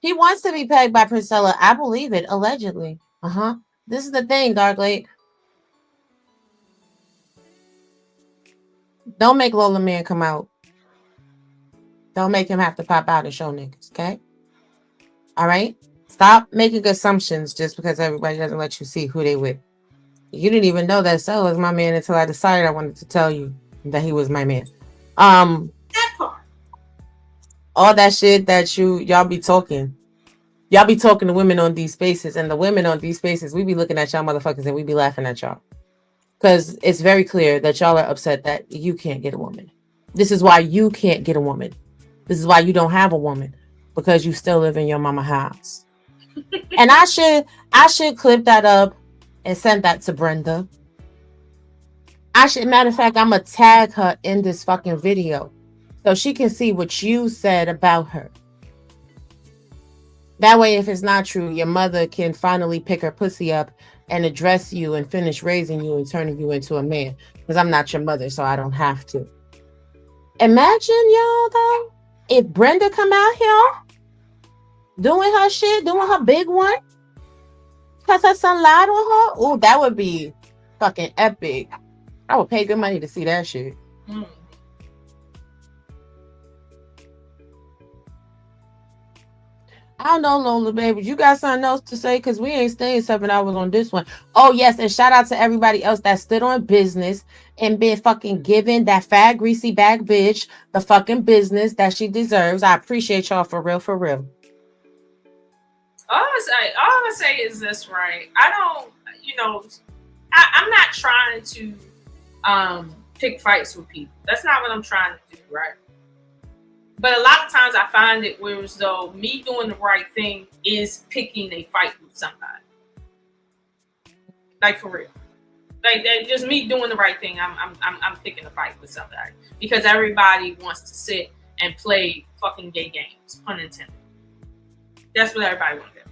He wants to be pegged by Priscilla. I believe it, allegedly. This is the thing, Dark Lake. Don't make Lola Man come out. Don't make him have to pop out and show niggas, okay? All right? Stop making assumptions just because everybody doesn't let you see who they with. You didn't even know that Cell was my man until I decided I wanted to tell you that he was my man. That part. All that shit that y'all be talking. Y'all be talking to women on these spaces, and the women on these spaces, we be looking at y'all motherfuckers and we be laughing at y'all. Because it's very clear that y'all are upset that you can't get a woman. This is why you can't get a woman. This is why you don't have a woman. Because you still live in your mama house. And I should clip that up and send that to Brenda. Matter of fact, I'm going to tag her in this fucking video so she can see what you said about her. That way, if it's not true, your mother can finally pick her pussy up and address you and finish raising you and turning you into a man. Because I'm not your mother, so I don't have to. Imagine, y'all, though, if Brenda come out here doing her shit, doing her big one, because her son lied on her. Oh, that would be fucking epic. I would pay good money to see that shit. I don't know, Lola, baby. You got something else to say? Because we ain't staying 7 hours on this one. Oh, yes. And shout out to everybody else that stood on business and been fucking giving that fat, greasy back bitch the fucking business that she deserves. I appreciate y'all for real, for real. All I'm gonna say is this, right? I don't, I'm not trying to pick fights with people. That's not what I'm trying to do, right? But a lot of times I find it where as though me doing the right thing is picking a fight with somebody. Like for real. Like just me doing the right thing, I'm picking a fight with somebody. Because everybody wants to sit and play fucking gay games, pun intended. That's what everybody wants to do.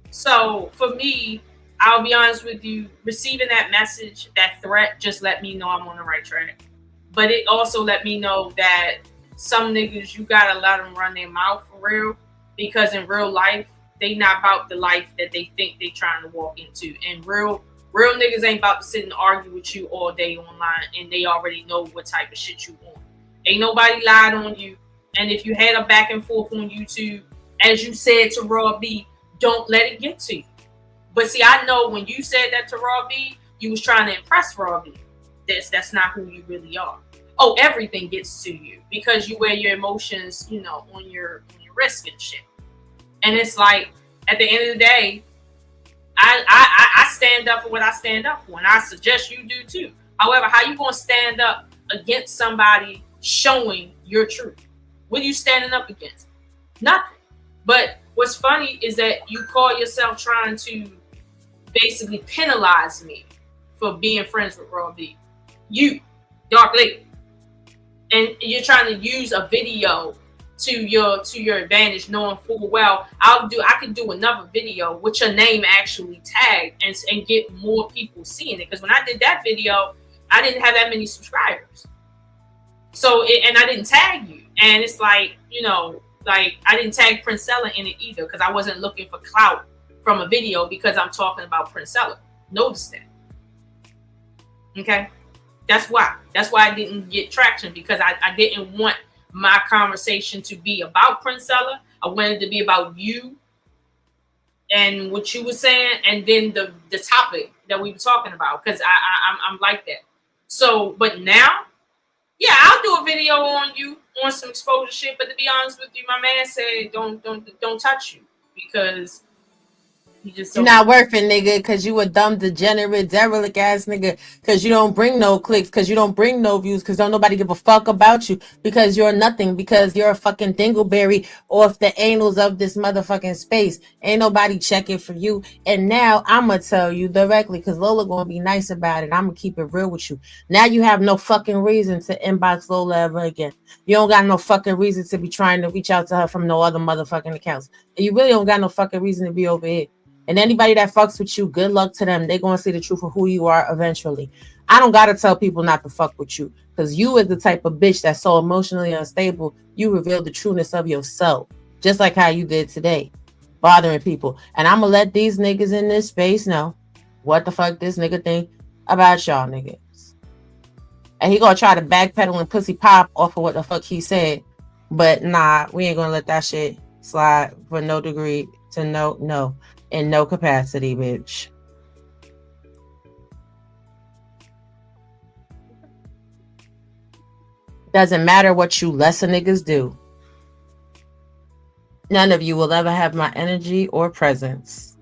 So for me, I'll be honest with you, receiving that message, that threat, just let me know I'm on the right track. But it also let me know that some niggas, you gotta let them run their mouth for real, because in real life, they not about the life that they think they trying to walk into. And real niggas ain't about to sit and argue with you all day online, and they already know what type of shit you want. Ain't nobody lied on you. And if you had a back and forth on YouTube, as you said to Raw B, don't let it get to you. But see, I know when you said that to Raw B, you was trying to impress Raw B. That's not who you really are. Oh, everything gets to you because you wear your emotions, on your wrist and shit. And it's like, at the end of the day, I stand up for what I stand up for, and I suggest you do too. However, how you gonna stand up against somebody showing your truth? What are you standing up against? Nothing. But what's funny is that you call yourself trying to basically penalize me for being friends with Raw B. You, Dark Lady. And you're trying to use a video to your advantage, knowing full well I could do another video with your name actually tagged and get more people seeing it. Because when I did that video, I didn't have that many subscribers. So and I didn't tag you. And it's like, like I didn't tag Princella in it either, because I wasn't looking for clout from a video because I'm talking about Princella. Notice that. Okay? That's why I didn't get traction, because I didn't want my conversation to be about Princella. I wanted it to be about you and what you were saying, and then the topic that we were talking about, because I'm like that. So, but now, yeah, I'll do a video on you on some exposure shit. But to be honest with you, my man said don't touch you, because You're not worth it, nigga, because you a dumb, degenerate, derelict ass nigga, because you don't bring no clicks, because you don't bring no views, because don't nobody give a fuck about you, because you're nothing, because you're a fucking dingleberry off the annals of this motherfucking space. Ain't nobody checking for you. And now I'm going to tell you directly, because Lola going to be nice about it. I'm going to keep it real with you. Now you have no fucking reason to inbox Lola ever again. You don't got no fucking reason to be trying to reach out to her from no other motherfucking accounts. And you really don't got no fucking reason to be over here. And anybody that fucks with you, good luck to them. They're going to see the truth of who you are eventually. I don't got to tell people not to fuck with you, because you is the type of bitch that's so emotionally unstable. You reveal the trueness of yourself, just like how you did today, bothering people. And I'm going to let these niggas in this space know what the fuck this nigga think about y'all niggas. And he going to try to backpedal and pussy pop off of what the fuck he said. But nah, we ain't going to let that shit slide for no degree to no. In no capacity, bitch. Doesn't matter what you lesser niggas do. None of you will ever have my energy or presence.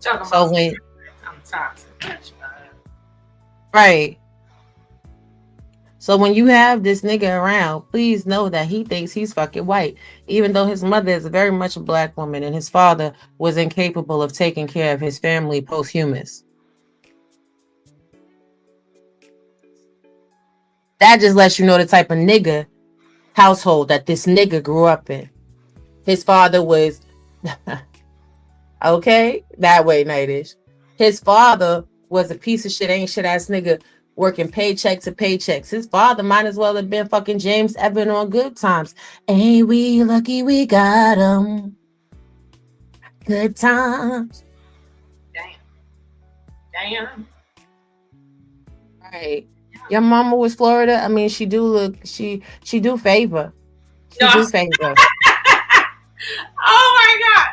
So when I'm toxic. right. So when you have this nigga around, please know that he thinks he's fucking white, even though his mother is very much a black woman and his father was incapable of taking care of his family posthumous. That just lets you know the type of nigga household that this nigga grew up in. His father was, okay, that way, Nightish. His father was a piece of shit, ain't shit ass nigga working paycheck to paychecks. His father might as well have been fucking James Evan on Good Times. Ain't we lucky we got him? Good times. Damn. Right. Your mama was Florida. I mean, she do look, she do favor. She do favor. Oh my God.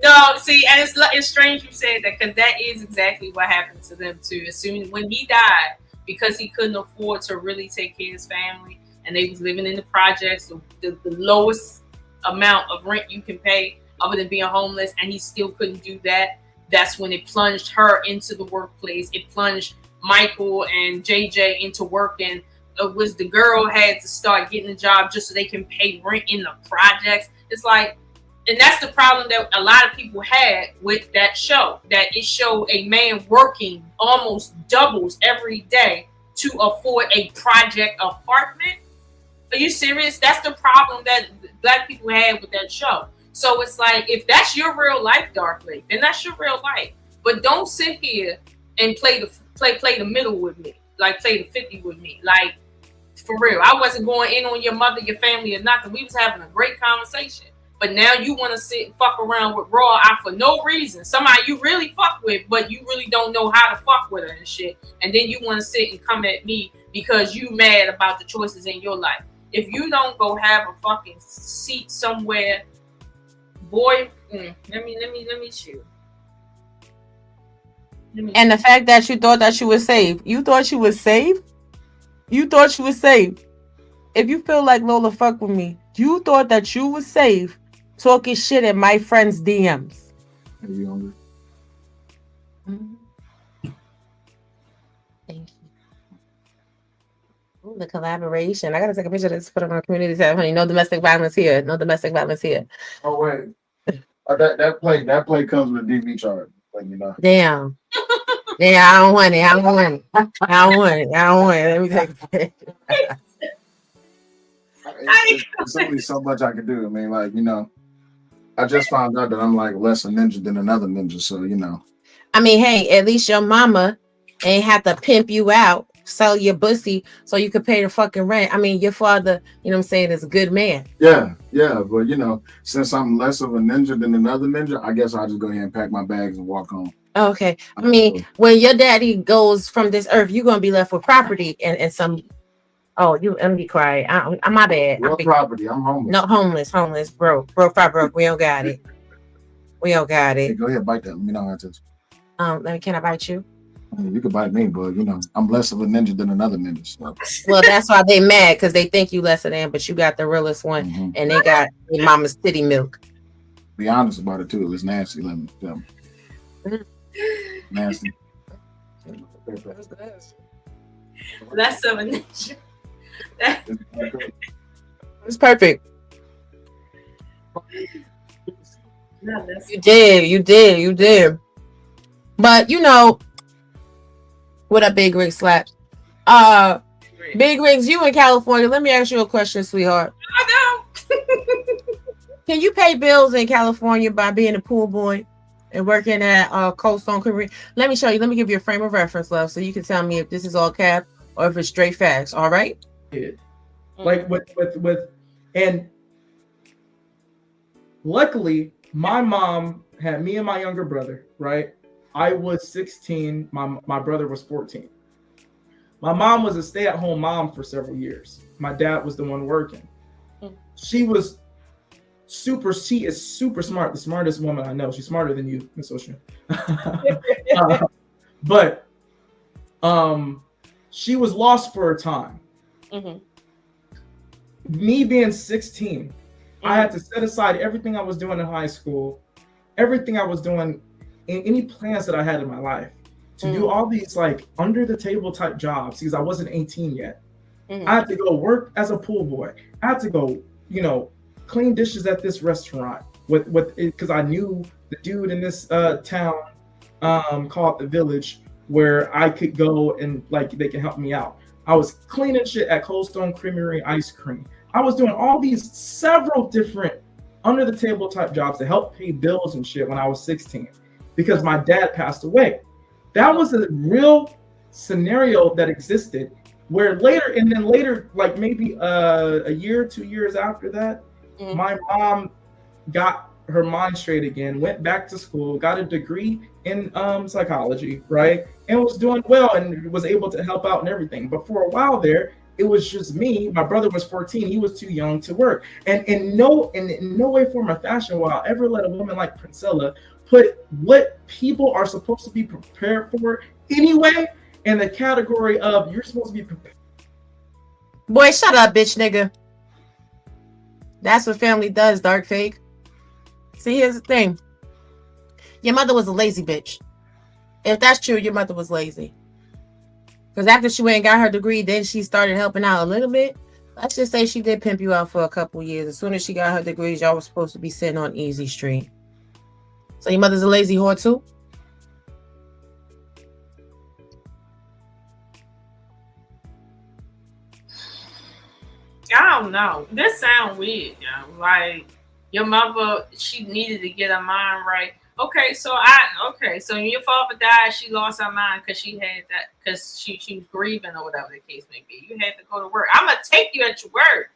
No, see, and it's strange you said that, because that is exactly what happened to them too. As soon when he died, because he couldn't afford to really take care of his family, and they was living in the projects, the lowest amount of rent you can pay other than being homeless, and he still couldn't do that. That's when it plunged her into the workplace. It plunged Michael and JJ into working. It was the girl had to start getting a job just so they can pay rent in the projects. It's like, and that's the problem that a lot of people had with that show, that it showed a man working almost doubles every day to afford a project apartment. Are you serious? That's the problem that black people had with that show. So it's like, if that's your real life, Dark Lake, then that's your real life. But don't sit here and play the middle with me, like play the 50 with me. Like, for real, I wasn't going in on your mother, your family, or nothing. We was having a great conversation. But now you want to sit and fuck around with Raw for no reason. Somebody you really fuck with, but you really don't know how to fuck with her and shit. And then you want to sit and come at me because you mad about the choices in your life. If you don't go have a fucking seat somewhere, boy, let me shoot. And the fact that you thought that you were safe. You thought you was safe? You thought you was safe. If you feel like Lola fuck with me, you thought that you was safe talking shit in my friend's DMs. Are you hungry? Thank you. Ooh, the collaboration. I gotta take a picture of this, put it on our community tab. Honey, no domestic violence here. No domestic violence here. Oh wait. That play comes with a DV charge. Like, you know. Damn. Yeah, I don't want it. I don't want it. Let me take a picture. It's only so much I can do. I mean, like, you know, I just found out that I'm like less a ninja than another ninja. So, you know. I mean, hey, at least your mama ain't have to pimp you out, sell your pussy so you could pay the fucking rent. I mean, your father, you know what I'm saying, is a good man. Yeah. But, you know, since I'm less of a ninja than another ninja, I guess I'll just go ahead and pack my bags and walk home. Okay. I mean, when your daddy goes from this earth, you're going to be left with property and some. Oh, you let me cry. I'm my bad. What property? I'm homeless. No, homeless, broke. We don't got it. Hey, go ahead, bite that. Let me know how it is. Can I bite you? You can bite me, but you know, I'm less of a ninja than another ninja. So. Well, that's why they mad, because they think you lesser than, but you got the realest one, and they got their mama's titty milk. be honest about it too. It's nasty. Let me tell you. Nasty. Less of a nature. It's perfect. No, that's You did. But you know, what up, Big Rig Slaps? Big Rigs, you in California. Let me ask you a question, sweetheart. I know. Can you pay bills in California by being a pool boy and working at Cold Stone Creamery? Let me show you. Let me give you a frame of reference, love, so you can tell me if this is all cap or if it's straight facts. All right? Like with and luckily my mom had me and my younger brother, right? I was 16, my brother was 14. My mom was a stay-at-home mom for several years. My dad was the one working. She is super smart, the smartest woman I know. She's smarter than you, Miss Ocean. But she was lost for a time. Me being 16, I had to set aside everything I was doing in high school, everything I was doing, in any plans that I had in my life, to do all these like under the table type jobs because I wasn't 18 yet. I had to go work as a pool boy. I had to go, clean dishes at this restaurant with because I knew the dude in this town called The Village where I could go and like they can help me out. I was cleaning shit at Cold Stone Creamery ice cream. I was doing all these several different under the table type jobs to help pay bills and shit when I was 16 because my dad passed away. That was a real scenario that existed where later, like maybe a year, 2 years after that, my mom got her mind straight again, went back to school, got a degree in psychology, right? And was doing well and was able to help out and everything. But for a while there, it was just me. My brother was 14. He was too young to work. And in no way, form, or fashion will I ever let a woman like Princella put what people are supposed to be prepared for anyway in the category of you're supposed to be prepared. Boy, shut up, bitch nigga. That's what family does, dark fake. See, here's the thing. Your mother was a lazy bitch. If that's true, your mother was lazy. Because after she went and got her degree, then she started helping out a little bit. Let's just say she did pimp you out for a couple years. As soon as she got her degrees, y'all was supposed to be sitting on easy street. So your mother's a lazy whore too? I don't know. This sounds weird, like your mother, she needed to get her mind right. Okay, so when your father died, she lost her mind because she had that, because she was grieving or whatever the case may be. You had to go to work. I'm gonna take you at your word,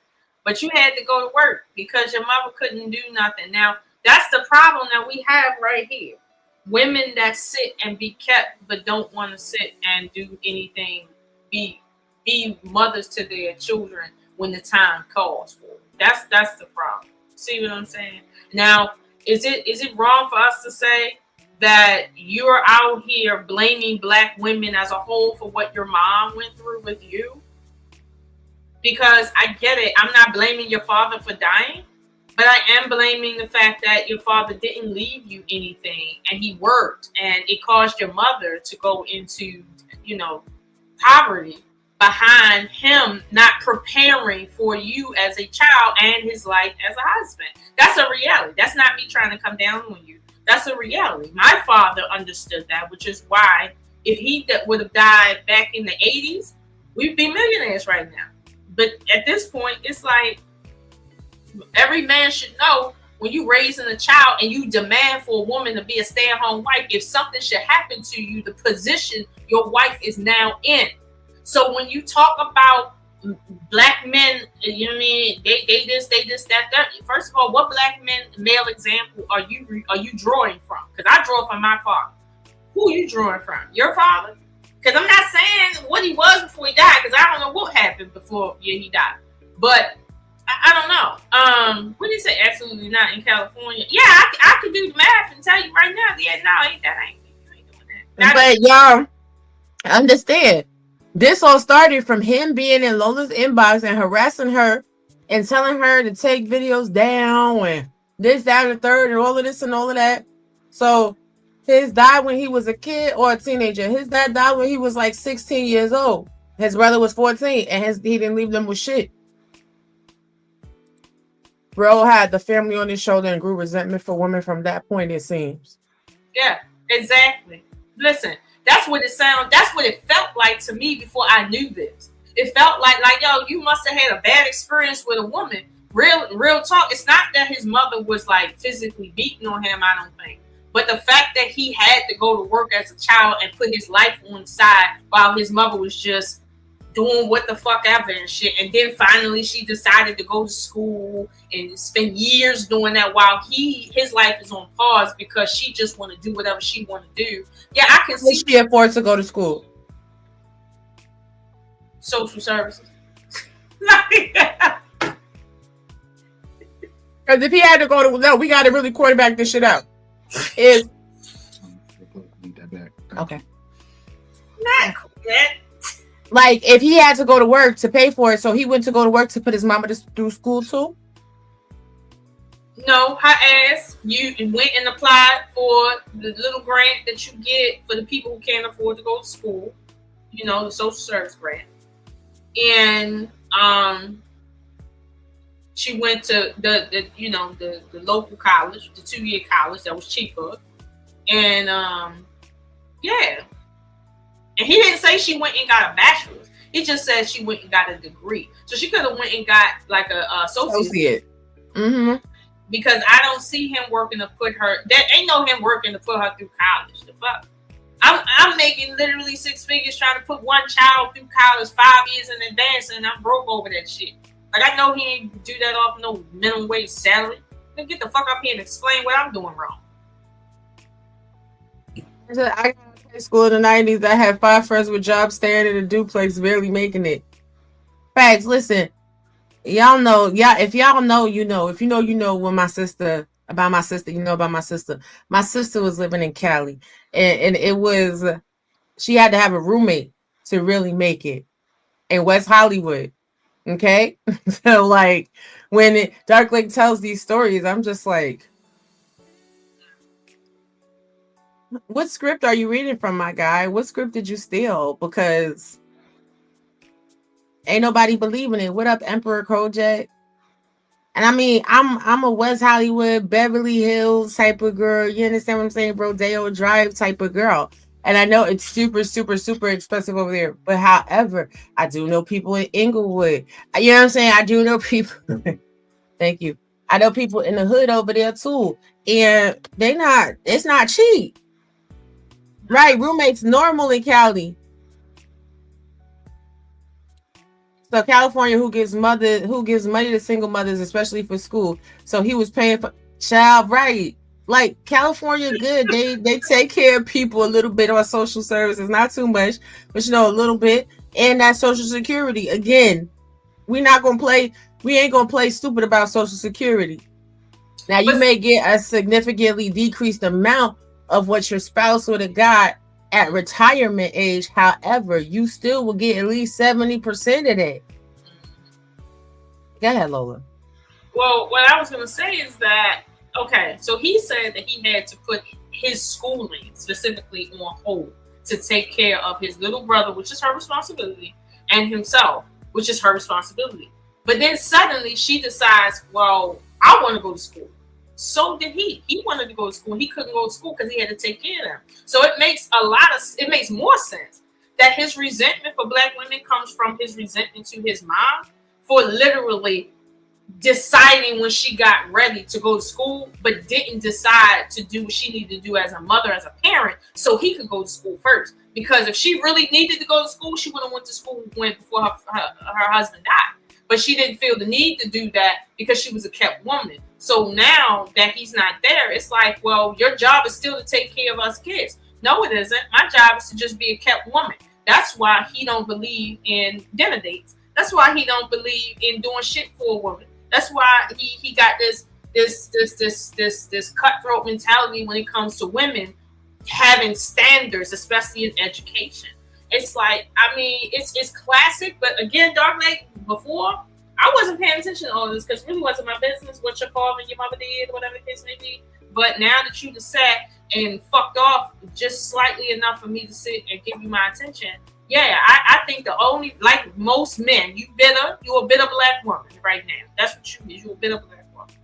but you had to go to work because your mother couldn't do nothing. Now that's the problem that we have right here. Women that sit and be kept, but don't want to sit and do anything, be mothers to their children when the time calls for it. That's the problem. See what I'm saying? Now, is it wrong for us to say that you're out here blaming black women as a whole for what your mom went through with you? Because I get it. I'm not blaming your father for dying, but I am blaming the fact that your father didn't leave you anything and he worked and it caused your mother to go into, poverty behind him not preparing for you as a child and his life as a husband. That's a reality. That's not me trying to come down on you. That's a reality. My father understood that, which is why if he would have died back in the 80s, we'd be millionaires right now. But at this point, it's like every man should know when you raising a child and you demand for a woman to be a stay-at-home wife, if something should happen to you, the position your wife is now in. So when you talk about black men, you know what I mean? They this, that. First of all, what black male example are you drawing from? Because I draw from my father. Who are you drawing from? Your father? Because I'm not saying what he was before he died, because I don't know what happened before he died. But I don't know. What did he say? Absolutely not in California. Yeah, I could do the math and tell you right now. Yeah, no, you ain't doing that. But y'all understand. This all started from him being in Lola's inbox and harassing her and telling her to take videos down and this, that, and the third, and all of this and all of that. So his died when he was a kid or a teenager. His dad died when he was like 16 years old. His brother was 14, and he didn't leave them with shit. Bro had the family on his shoulder and grew resentment for women from that point, it seems. Yeah, exactly. Listen, that's what it felt like to me before I knew this. It felt like, yo, you must have had a bad experience with a woman. Real talk. It's not that his mother was like physically beating on him, I don't think. But the fact that he had to go to work as a child and put his life on the side while his mother was just doing what the fuck ever and shit. And then finally she decided to go to school and spend years doing that while his life is on pause because she just want to do whatever she want to do. Yeah, I can see. She afford to go to school. Social services. Because if he had to go to, no, we got to really quarterback this shit out. If okay, Not that. Like if he had to go to work to pay for it, so he went to go to work to put his mama through school too. No, her ass. You went and applied for the little grant that you get for the people who can't afford to go to school. You know, the social service grant. And she went to the local college, the 2-year college that was cheaper. And yeah. And he didn't say she went and got a bachelor's. He just said she went and got a degree. So she could have went and got like a associate. Mm-hmm. Because I don't see him working to put her. There ain't no him working to put her through college. The fuck. I'm making literally 6 figures trying to put one child through college 5 years in advance, and I'm broke over that shit. Like I know he ain't do that off no minimum wage salary. Then get the fuck up here and explain what I'm doing wrong. I got to high school in the 90s. I had 5 friends with jobs staying in a duplex, barely making it. Facts. Listen, y'all know. Yeah, if y'all know, you know. If you know, you know. When my sister, you know about my sister. My sister was living in Cali, and it was she had to have a roommate to really make it in West Hollywood. Okay, so like when Dark Lake tells these stories, I'm just like, what script are you reading from, my guy? What script did you steal? Because ain't nobody believing it. What up, Emperor Kojak? And I mean, I'm a West Hollywood, Beverly Hills type of girl. You understand what I'm saying? Rodeo Drive type of girl. And I know it's super, super, super expensive over there. But however, I do know people in Inglewood. You know what I'm saying? I do know people. Thank you. I know people in the hood over there too. And it's not cheap. Right, roommates normal in Cali. So California, who gives money to single mothers, especially for school. So he was paying for child, right? Like California, good. They take care of people a little bit on social services, not too much, but a little bit. And that Social Security. Again, we ain't gonna play stupid about Social Security. Now you may get a significantly decreased amount of what your spouse would have got at retirement age. However, you still will get at least 70% of that. Go ahead, Lola. Well, what I was going to say is that, okay, so he said that he had to put his schooling specifically on hold to take care of his little brother, which is her responsibility, and himself, which is her responsibility. But then suddenly she decides, well, I want to go to school. So did he. He wanted to go to school. He couldn't go to school because he had to take care of them. So it makes more sense that his resentment for Black women comes from his resentment to his mom for literally deciding when she got ready to go to school, but didn't decide to do what she needed to do as a mother, as a parent, so he could go to school first. Because if she really needed to go to school, she would have went to school before her husband died. But she didn't feel the need to do that because she was a kept woman. So now that he's not there, it's like, well, your job is still to take care of us kids. No, it isn't. My job is to just be a kept woman. That's why he don't believe in dinner dates. That's why he don't believe in doing shit for a woman. That's why he got this cutthroat mentality when it comes to women having standards, especially in education. It's like, I mean, it's classic, but again, Dark Lake, before I wasn't paying attention to all this because it really wasn't my business what your father and your mother did, whatever the case may be. But now that you just sat and fucked off just slightly enough for me to sit and give you my attention, yeah, I think the only, like most men, you're a bitter black woman right now. That's what you is. You're a bitter black woman.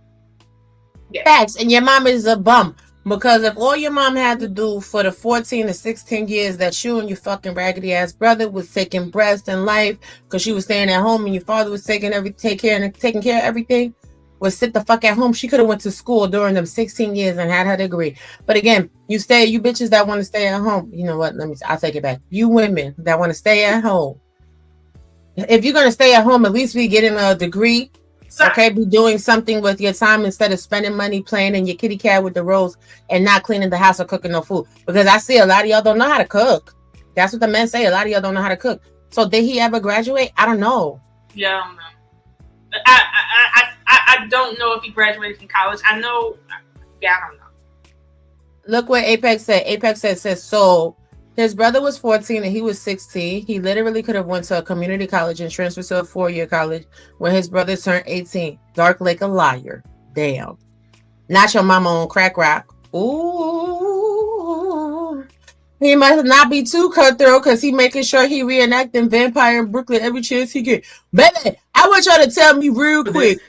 Yeah. Facts. And your mom is a bum. Because if all your mom had to do for the 14 to 16 years that you and your fucking raggedy ass brother was taking breast in life because she was staying at home and your father was taking care of everything, was sit the fuck at home, she could have went to school during them 16 years and had her degree. But again, you bitches that want to stay at home. You know what? I'll take it back. You women that want to stay at home. If you're going to stay at home, at least be getting a degree. Okay, be doing something with your time instead of spending money playing in your kitty cat with the rolls and not cleaning the house or cooking no food. Because I see a lot of y'all don't know how to cook. That's what the men say. A lot of y'all don't know how to cook. So did he ever graduate? I don't know. Yeah, I don't know. I don't know if he graduated from college. I know. Yeah, I don't know. Look what Apex said. Apex says so. His brother was 14 and he was 16. He literally could have went to a community college and transferred to a 4-year college when his brother turned 18. Dark Lake a liar. Damn. Not your mama on crack rock. Ooh. He must not be too cutthroat because he making sure he reenacting Vampire in Brooklyn every chance he get. Baby, I want y'all to tell me real quick.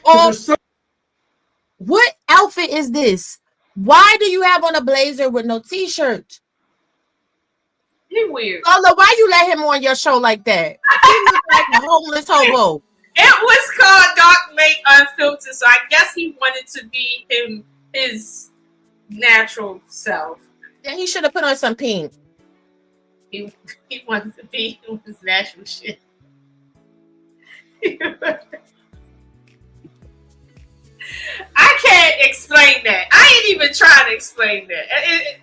What outfit is this? Why do you have on a blazer with no t-shirt? He weird. Lola, why you let him on your show like that? He looks like a homeless hobo. It was called Dark Lake Unfiltered, so I guess he wanted to be his natural self. Then he should have put on some pink. He wanted to be his natural shit. I can't explain that. I ain't even trying to explain that.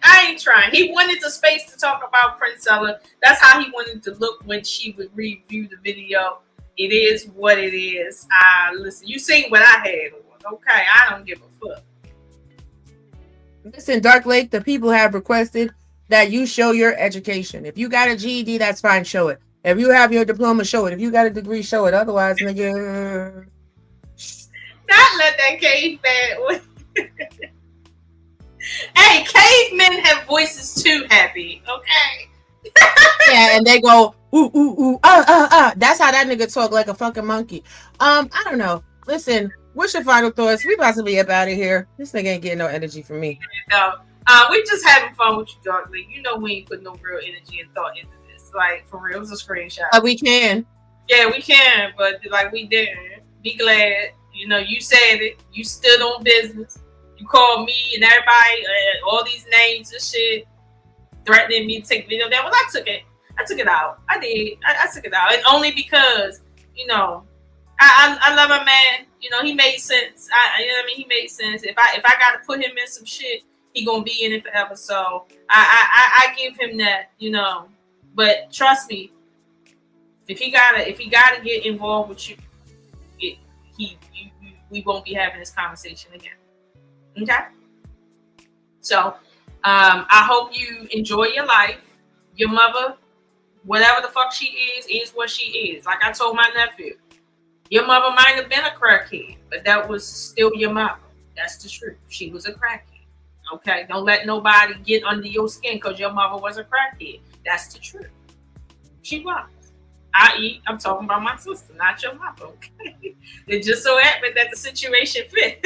I ain't trying. He wanted the space to talk about Prince Ella. That's how he wanted to look when she would review the video. It is what it is. Listen, you seen what I had on. Okay, I don't give a fuck. Listen, Dark Lake, the people have requested that you show your education. If you got a GED, that's fine. Show it. If you have your diploma, show it. If you got a degree, show it. Otherwise, nigga... Not let that caveman. Hey, cavemen have voices too, Happy. Okay. Yeah, and they go ooh ooh ooh That's how that nigga talk, like a fucking monkey. I don't know. Listen, what's your final thoughts? We about to be up out of here. This nigga ain't getting no energy from me. No, we just having fun with you, Darkly. You know we ain't put no real energy and thought into this. Like for real, it was a screenshot. We can. Yeah, we can, but like we didn't. Be glad. You know, you said it. You stood on business. You called me and everybody, all these names and shit, threatening me to take video down. Well, I took it out. I did. I took it out, and only because you know, I love my man. You know, he made sense. You know what I mean? He made sense. If I got to put him in some shit, he gonna be in it forever. So I give him that. You know, but trust me, if he gotta get involved with you. We won't be having this conversation again. Okay? So, I hope you enjoy your life. Your mother, whatever the fuck she is what she is. Like I told my nephew, your mother might have been a crackhead, but that was still your mother. That's the truth. She was a crackhead. Okay? Don't let nobody get under your skin because your mother was a crackhead. That's the truth. She was. I'm talking about my sister, not your mother, okay? It just so happened that the situation fit.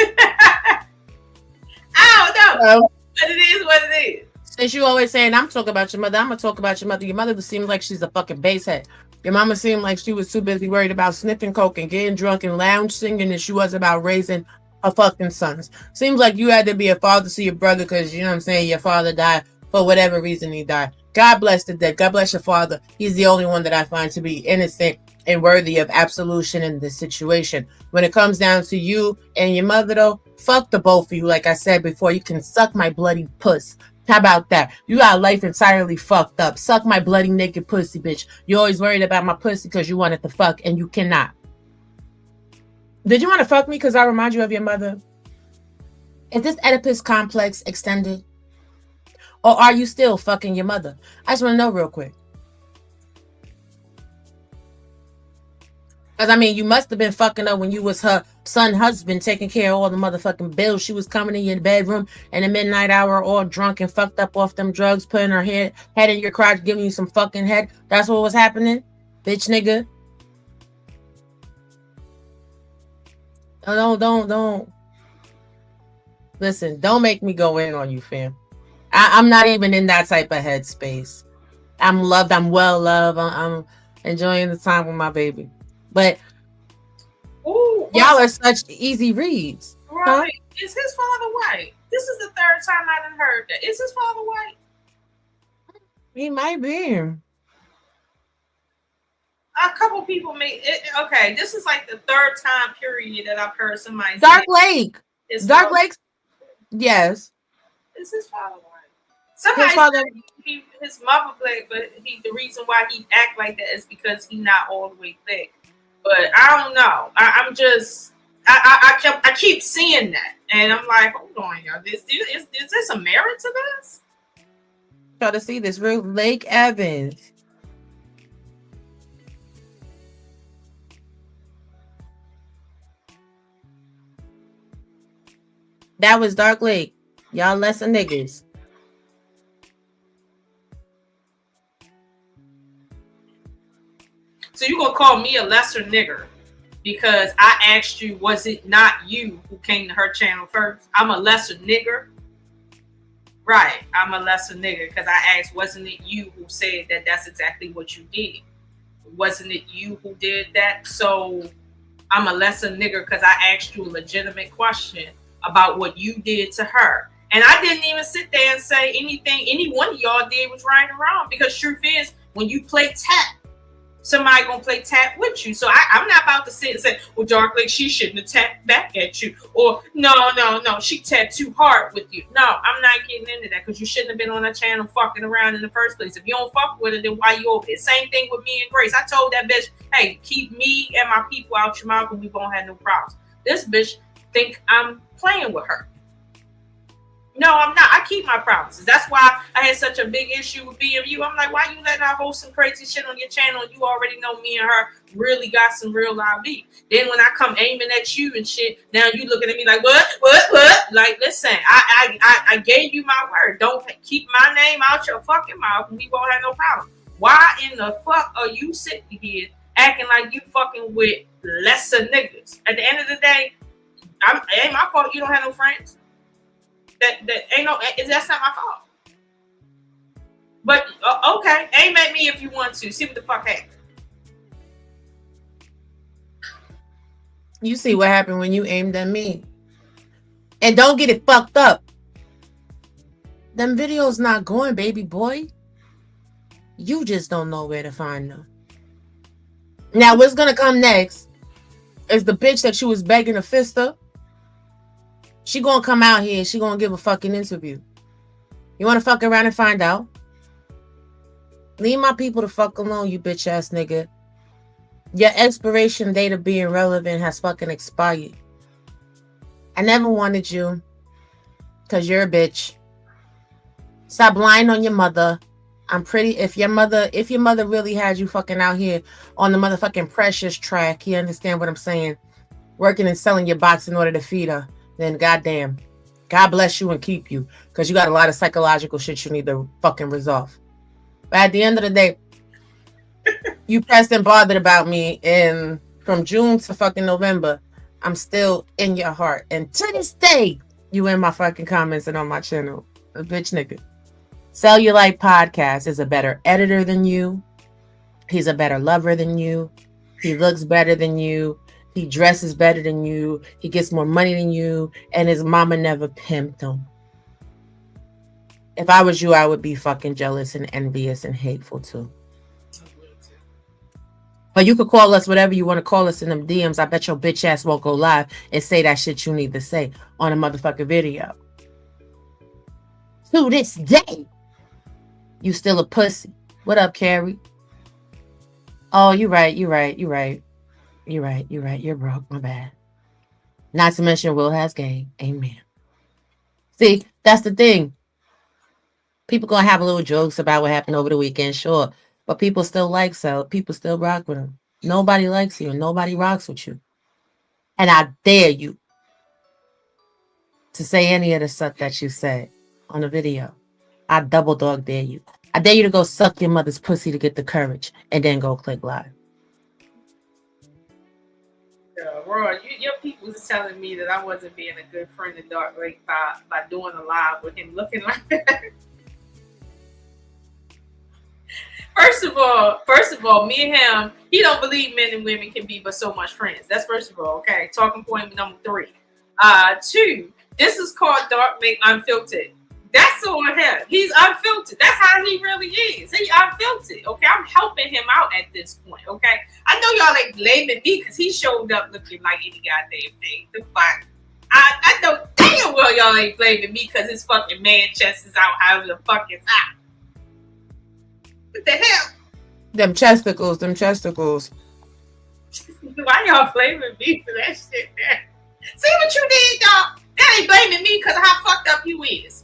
I don't know. But it is what it is. Since you always saying, I'm talking about your mother, I'm going to talk about your mother. Your mother seems like she's a fucking basehead. Your mama seemed like she was too busy worried about sniffing coke and getting drunk and lounge singing than she was about raising her fucking sons. Seems like you had to be a father to your brother because, you know what I'm saying, your father died for whatever reason he died. God bless the dead. God bless your father. He's the only one that I find to be innocent and worthy of absolution in this situation. When it comes down to you and your mother, though, fuck the both of you. Like I said before, you can suck my bloody puss. How about that? You got life entirely fucked up. Suck my bloody naked pussy, bitch. You're always worried about my pussy because you wanted to fuck and you cannot. Did you want to fuck me because I remind you of your mother? Is this Oedipus complex extended? Or are you still fucking your mother? I just want to know real quick. Because, I mean, you must have been fucking up when you was her son husband taking care of all the motherfucking bills. She was coming in your bedroom in the midnight hour all drunk and fucked up off them drugs, putting her head in your crotch, giving you some fucking head. That's what was happening, bitch nigga. Don't. Listen, don't make me go in on you, fam. I'm not even in that type of headspace. I'm loved. I'm well loved. I'm enjoying the time with my baby. But ooh, y'all are such easy reads. Right. Huh? Is his father white? This is the third time I done heard that. Is his father white? He might be. A couple people made it. Okay, this is like the third time period that I've heard somebody Dark say Lake. his Dark father- Lake. Yes. Is his father white? Somebody said his mother black, but the reason why he act like that is because he not all the way thick. But I don't know. I keep seeing that, and I'm like, hold on, y'all. Is this a merit to this? Try to see this real Lake Evans. That was Dark Lake. Y'all lesser niggas. So you gonna call me a lesser nigger because I asked you, was it not you who came to her channel first? I'm a lesser nigger. Right, I'm a lesser nigger because I asked, wasn't it you who said that that's exactly what you did? Wasn't it you who did that? So I'm a lesser nigger because I asked you a legitimate question about what you did to her. And I didn't even sit there and say anything any one of y'all did was right or wrong, because truth is, when you play tap, somebody gonna play tap with you. So I'm not about to sit and say, well, Dark Lake, she shouldn't have tapped back at you. Or no, she tapped too hard with you. No, I'm not getting into that, because you shouldn't have been on that channel fucking around in the first place. If you don't fuck with her, then why you over there? Same thing with me and Grace. I told that bitch, hey, keep me and my people out your mouth and we won't have no problems. This bitch think I'm playing with her. No, I'm not. I keep my promises. That's why I had such a big issue with BMU. I'm like, why you letting her host some crazy shit on your channel? You already know me and her really got some real live beef. Then when I come aiming at you and shit, now you looking at me like, what? Like, listen, I gave you my word. Don't keep my name out your fucking mouth and we won't have no problem. Why in the fuck are you sitting here acting like you fucking with lesser niggas? At the end of the day, it ain't my fault you don't have no friends. That ain't no, that's not my fault. But okay, aim at me if you want to. See what the fuck happens. You see what happened when you aimed at me. And don't get it fucked up. Them videos not going, baby boy. You just don't know where to find them. Now, what's gonna come next is the bitch that you was begging to fist up. She gonna come out here and she gonna give a fucking interview. You wanna fuck around and find out? Leave my people the fuck alone, you bitch ass nigga. Your expiration date of being relevant has fucking expired. I never wanted you, cause you're a bitch. Stop lying on your mother. I'm pretty, if your mother really had you fucking out here on the motherfucking Precious track, you understand what I'm saying? Working and selling your box in order to feed her. Then goddamn, God bless you and keep you, because you got a lot of psychological shit you need to fucking resolve. But at the end of the day, you pressed and bothered about me, and from June to fucking November, I'm still in your heart. And to this day, you in my fucking comments and on my channel. A bitch nigga. Cellulite Podcast is a better editor than you. He's a better lover than you. He looks better than you. He dresses better than you. He gets more money than you. And his mama never pimped him. If I was you, I would be fucking jealous and envious and hateful too. But you could call us whatever you want to call us in them DMs. I bet your bitch ass won't go live and say that shit you need to say on a motherfucking video. To this day, you still a pussy. What up, Carrie? Oh, you're right. You're broke. My bad. Not to mention Will has game. Amen. See, that's the thing. People gonna have little jokes about what happened over the weekend, sure. But people still like so. People still rock with them. Nobody likes you and nobody rocks with you. And I dare you to say any of the stuff that you said on the video. I double dog dare you. I dare you to go suck your mother's pussy to get the courage and then go click live. Roy, your people was telling me that I wasn't being a good friend of Dark Lake by doing a live with him looking like that. First of all, me and him, he don't believe men and women can be but so much friends. That's first of all, okay? Talking point number 3. 2, this is called Dark Lake Unfiltered. That's on him. He's unfiltered. That's how he really is. He unfiltered. Okay, I'm helping him out at this point. Okay, I know y'all ain't blaming me because he showed up looking like any goddamn thing. The fuck, I know damn well y'all ain't blaming me because his fucking man chest is out. However the fuck it's out. What the hell? Them chesticles. Why y'all blaming me for that shit? There. See what you did, y'all. That ain't blaming me because of how fucked up you is.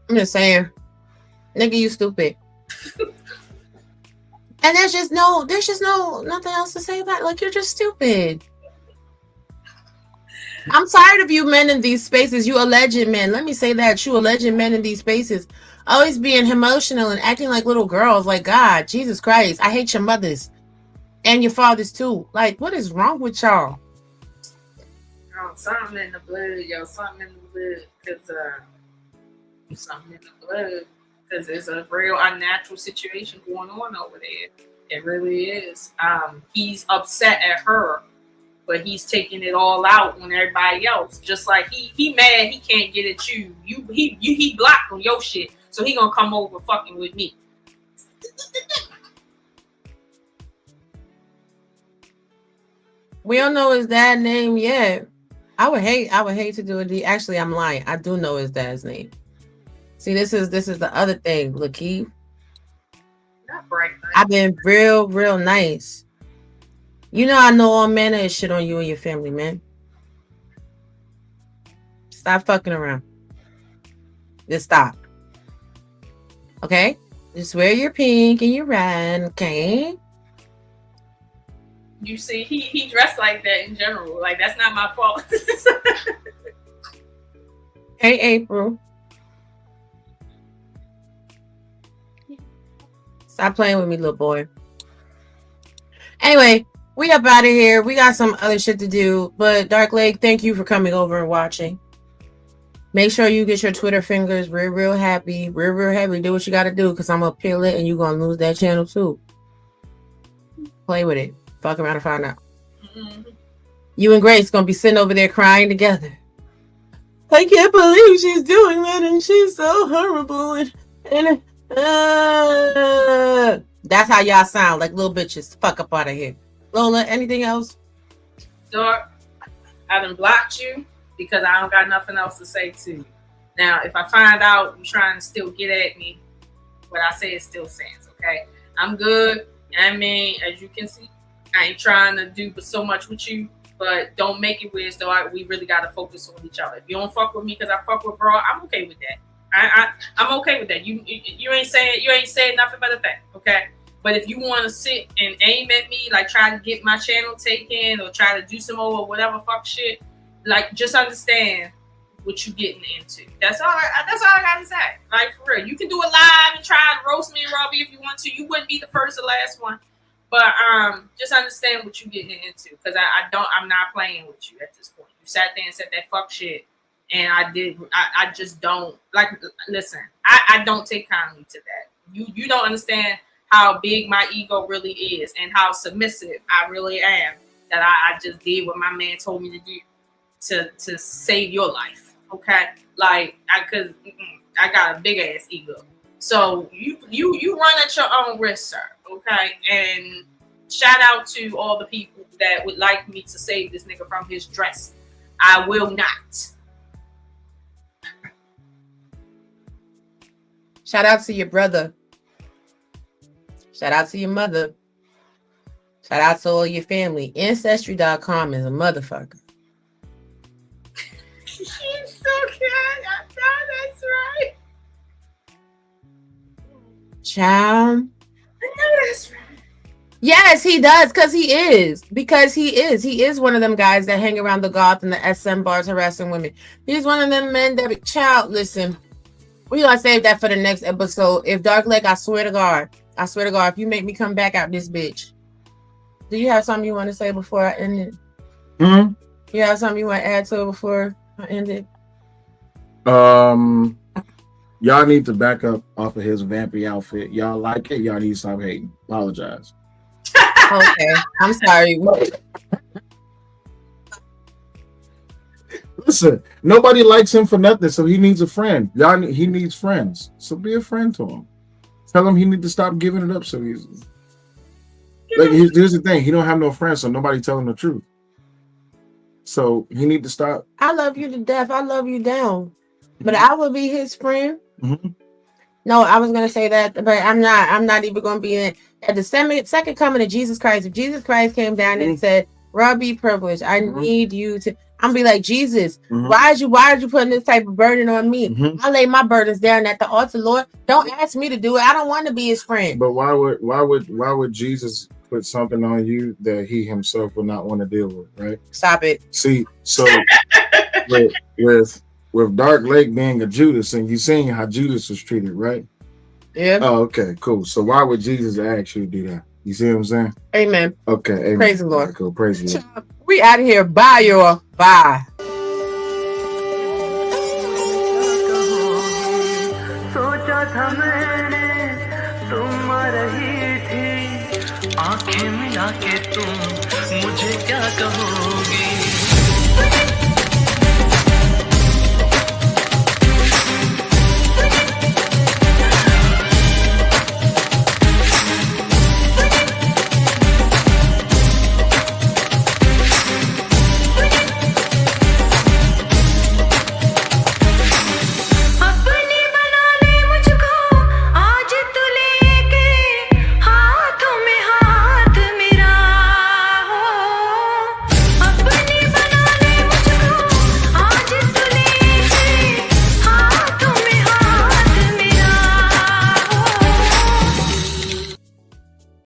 I'm just saying, nigga, you stupid. And there's just nothing else to say about it. Like, you're just stupid. I'm tired of you men in these spaces, you alleged men. Let me say that, you alleged men in these spaces, always being emotional and acting like little girls. Like, God, Jesus Christ, I hate your mothers and your fathers too. Like, what is wrong with y'all? Oh, something in the blood, yo. Something in the blood, because something in the blood, because there's a real unnatural situation going on over there. It really is. He's upset at her, but he's taking it all out on everybody else. Just like he mad he can't get at you. He blocked on your shit, so he gonna come over fucking with me. We don't know his dad's name yet. I would hate to do it. Actually, I'm lying. I do know his dad's name. See, this is the other thing, Lakeith. Not bright. I've been real nice. You know I know all manner of shit on you and your family, man. Stop fucking around. Just stop. Okay? Just wear your pink and your red, okay? You see, he dressed like that in general. Like, that's not my fault. Hey, April. Stop playing with me, little boy. Anyway, we up out of here. We got some other shit to do. But Dark Lake, thank you for coming over and watching. Make sure you get your Twitter fingers real happy. Real happy. Do what you got to do, because I'm going to peel it and you're going to lose that channel too. Play with it. Fuck around and find out. Mm-hmm. You and Grace going to be sitting over there crying together. I can't believe she's doing that and she's so horrible. And that's how y'all sound, like little bitches. Fuck up out of here. Lola, anything else? Dark, I done blocked you because I don't got nothing else to say to you. Now, if I find out you're trying to still get at me, what I say is still stands, okay? I'm good. I mean, as you can see, I ain't trying to do but so much with you, but don't make it weird. So we really got to focus on each other. If you don't fuck with me because I fuck with bro, I'm okay with that. I'm okay with that. You ain't saying nothing but a fact, okay? But if you want to sit and aim at me, like try to get my channel taken or try to do some more or whatever fuck shit, like just understand what you getting into. That's all I gotta say. Like, for real, you can do a live and try to roast me and Robbie if you want to. You wouldn't be the first or last one. But just understand what you're getting into, because I'm not playing with you at this point. You sat there and said that fuck shit, and I just don't like. Listen, I don't take kindly to that. You don't understand how big my ego really is and how submissive I really am. That I just did what my man told me to do to save your life. Okay, like because I got a big ass ego. So you run at your own risk, sir. Okay, and shout out to all the people that would like me to save this nigga from his dress. I will not. Shout out to your brother. Shout out to your mother. Shout out to all your family. Ancestry.com is a motherfucker. She's so good. I know that's right. Child. I know that's right. Yes, he does, because he is. Because he is. He is one of them guys that hang around the goth and the SM bars harassing women. He's one of them men that child, listen. We gonna save that for the next episode. If Dark Lake, I swear to God, if you make me come back out this bitch. Do you have something you want to say before I end it? Mm-hmm. You have something you want to add to it before I end it? Y'all need to back up off of his vampy outfit. Y'all like it? Y'all need to stop hating. Apologize. Okay, I'm sorry. Listen, nobody likes him for nothing, so he needs a friend. He needs friends. So be a friend to him. Tell him he need to stop giving it up so easily. Like, here's the thing: he don't have no friends, so nobody tell him the truth. So he need to stop. I love you to death. I love you down, but I will be his friend. Mm-hmm. No, I was gonna say that, but I'm not. I'm not even gonna be in at the second coming of Jesus Christ. If Jesus Christ came down and said, "Rob, be privileged. I need you to." I'm be like, Jesus, why are you putting this type of burden on me? I lay my burdens down at the altar, Lord. Don't ask me to do it. I don't want to be his friend. But why would Jesus put something on you that he himself would not want to deal with, right? Stop it. See, so with Dark Lake being a Judas, and you seen how Judas was treated, right? Yeah. Oh, okay, cool. So why would Jesus ask you to do that? You see what I'm saying? Amen. Okay. Amen. Praise the Lord. Right, cool. Praise the Lord. We out of here. Bye, y'all. Bye. सोचा था मैंने तुम आ रही थी आंखें मिला के तुम मुझे क्या कहोगी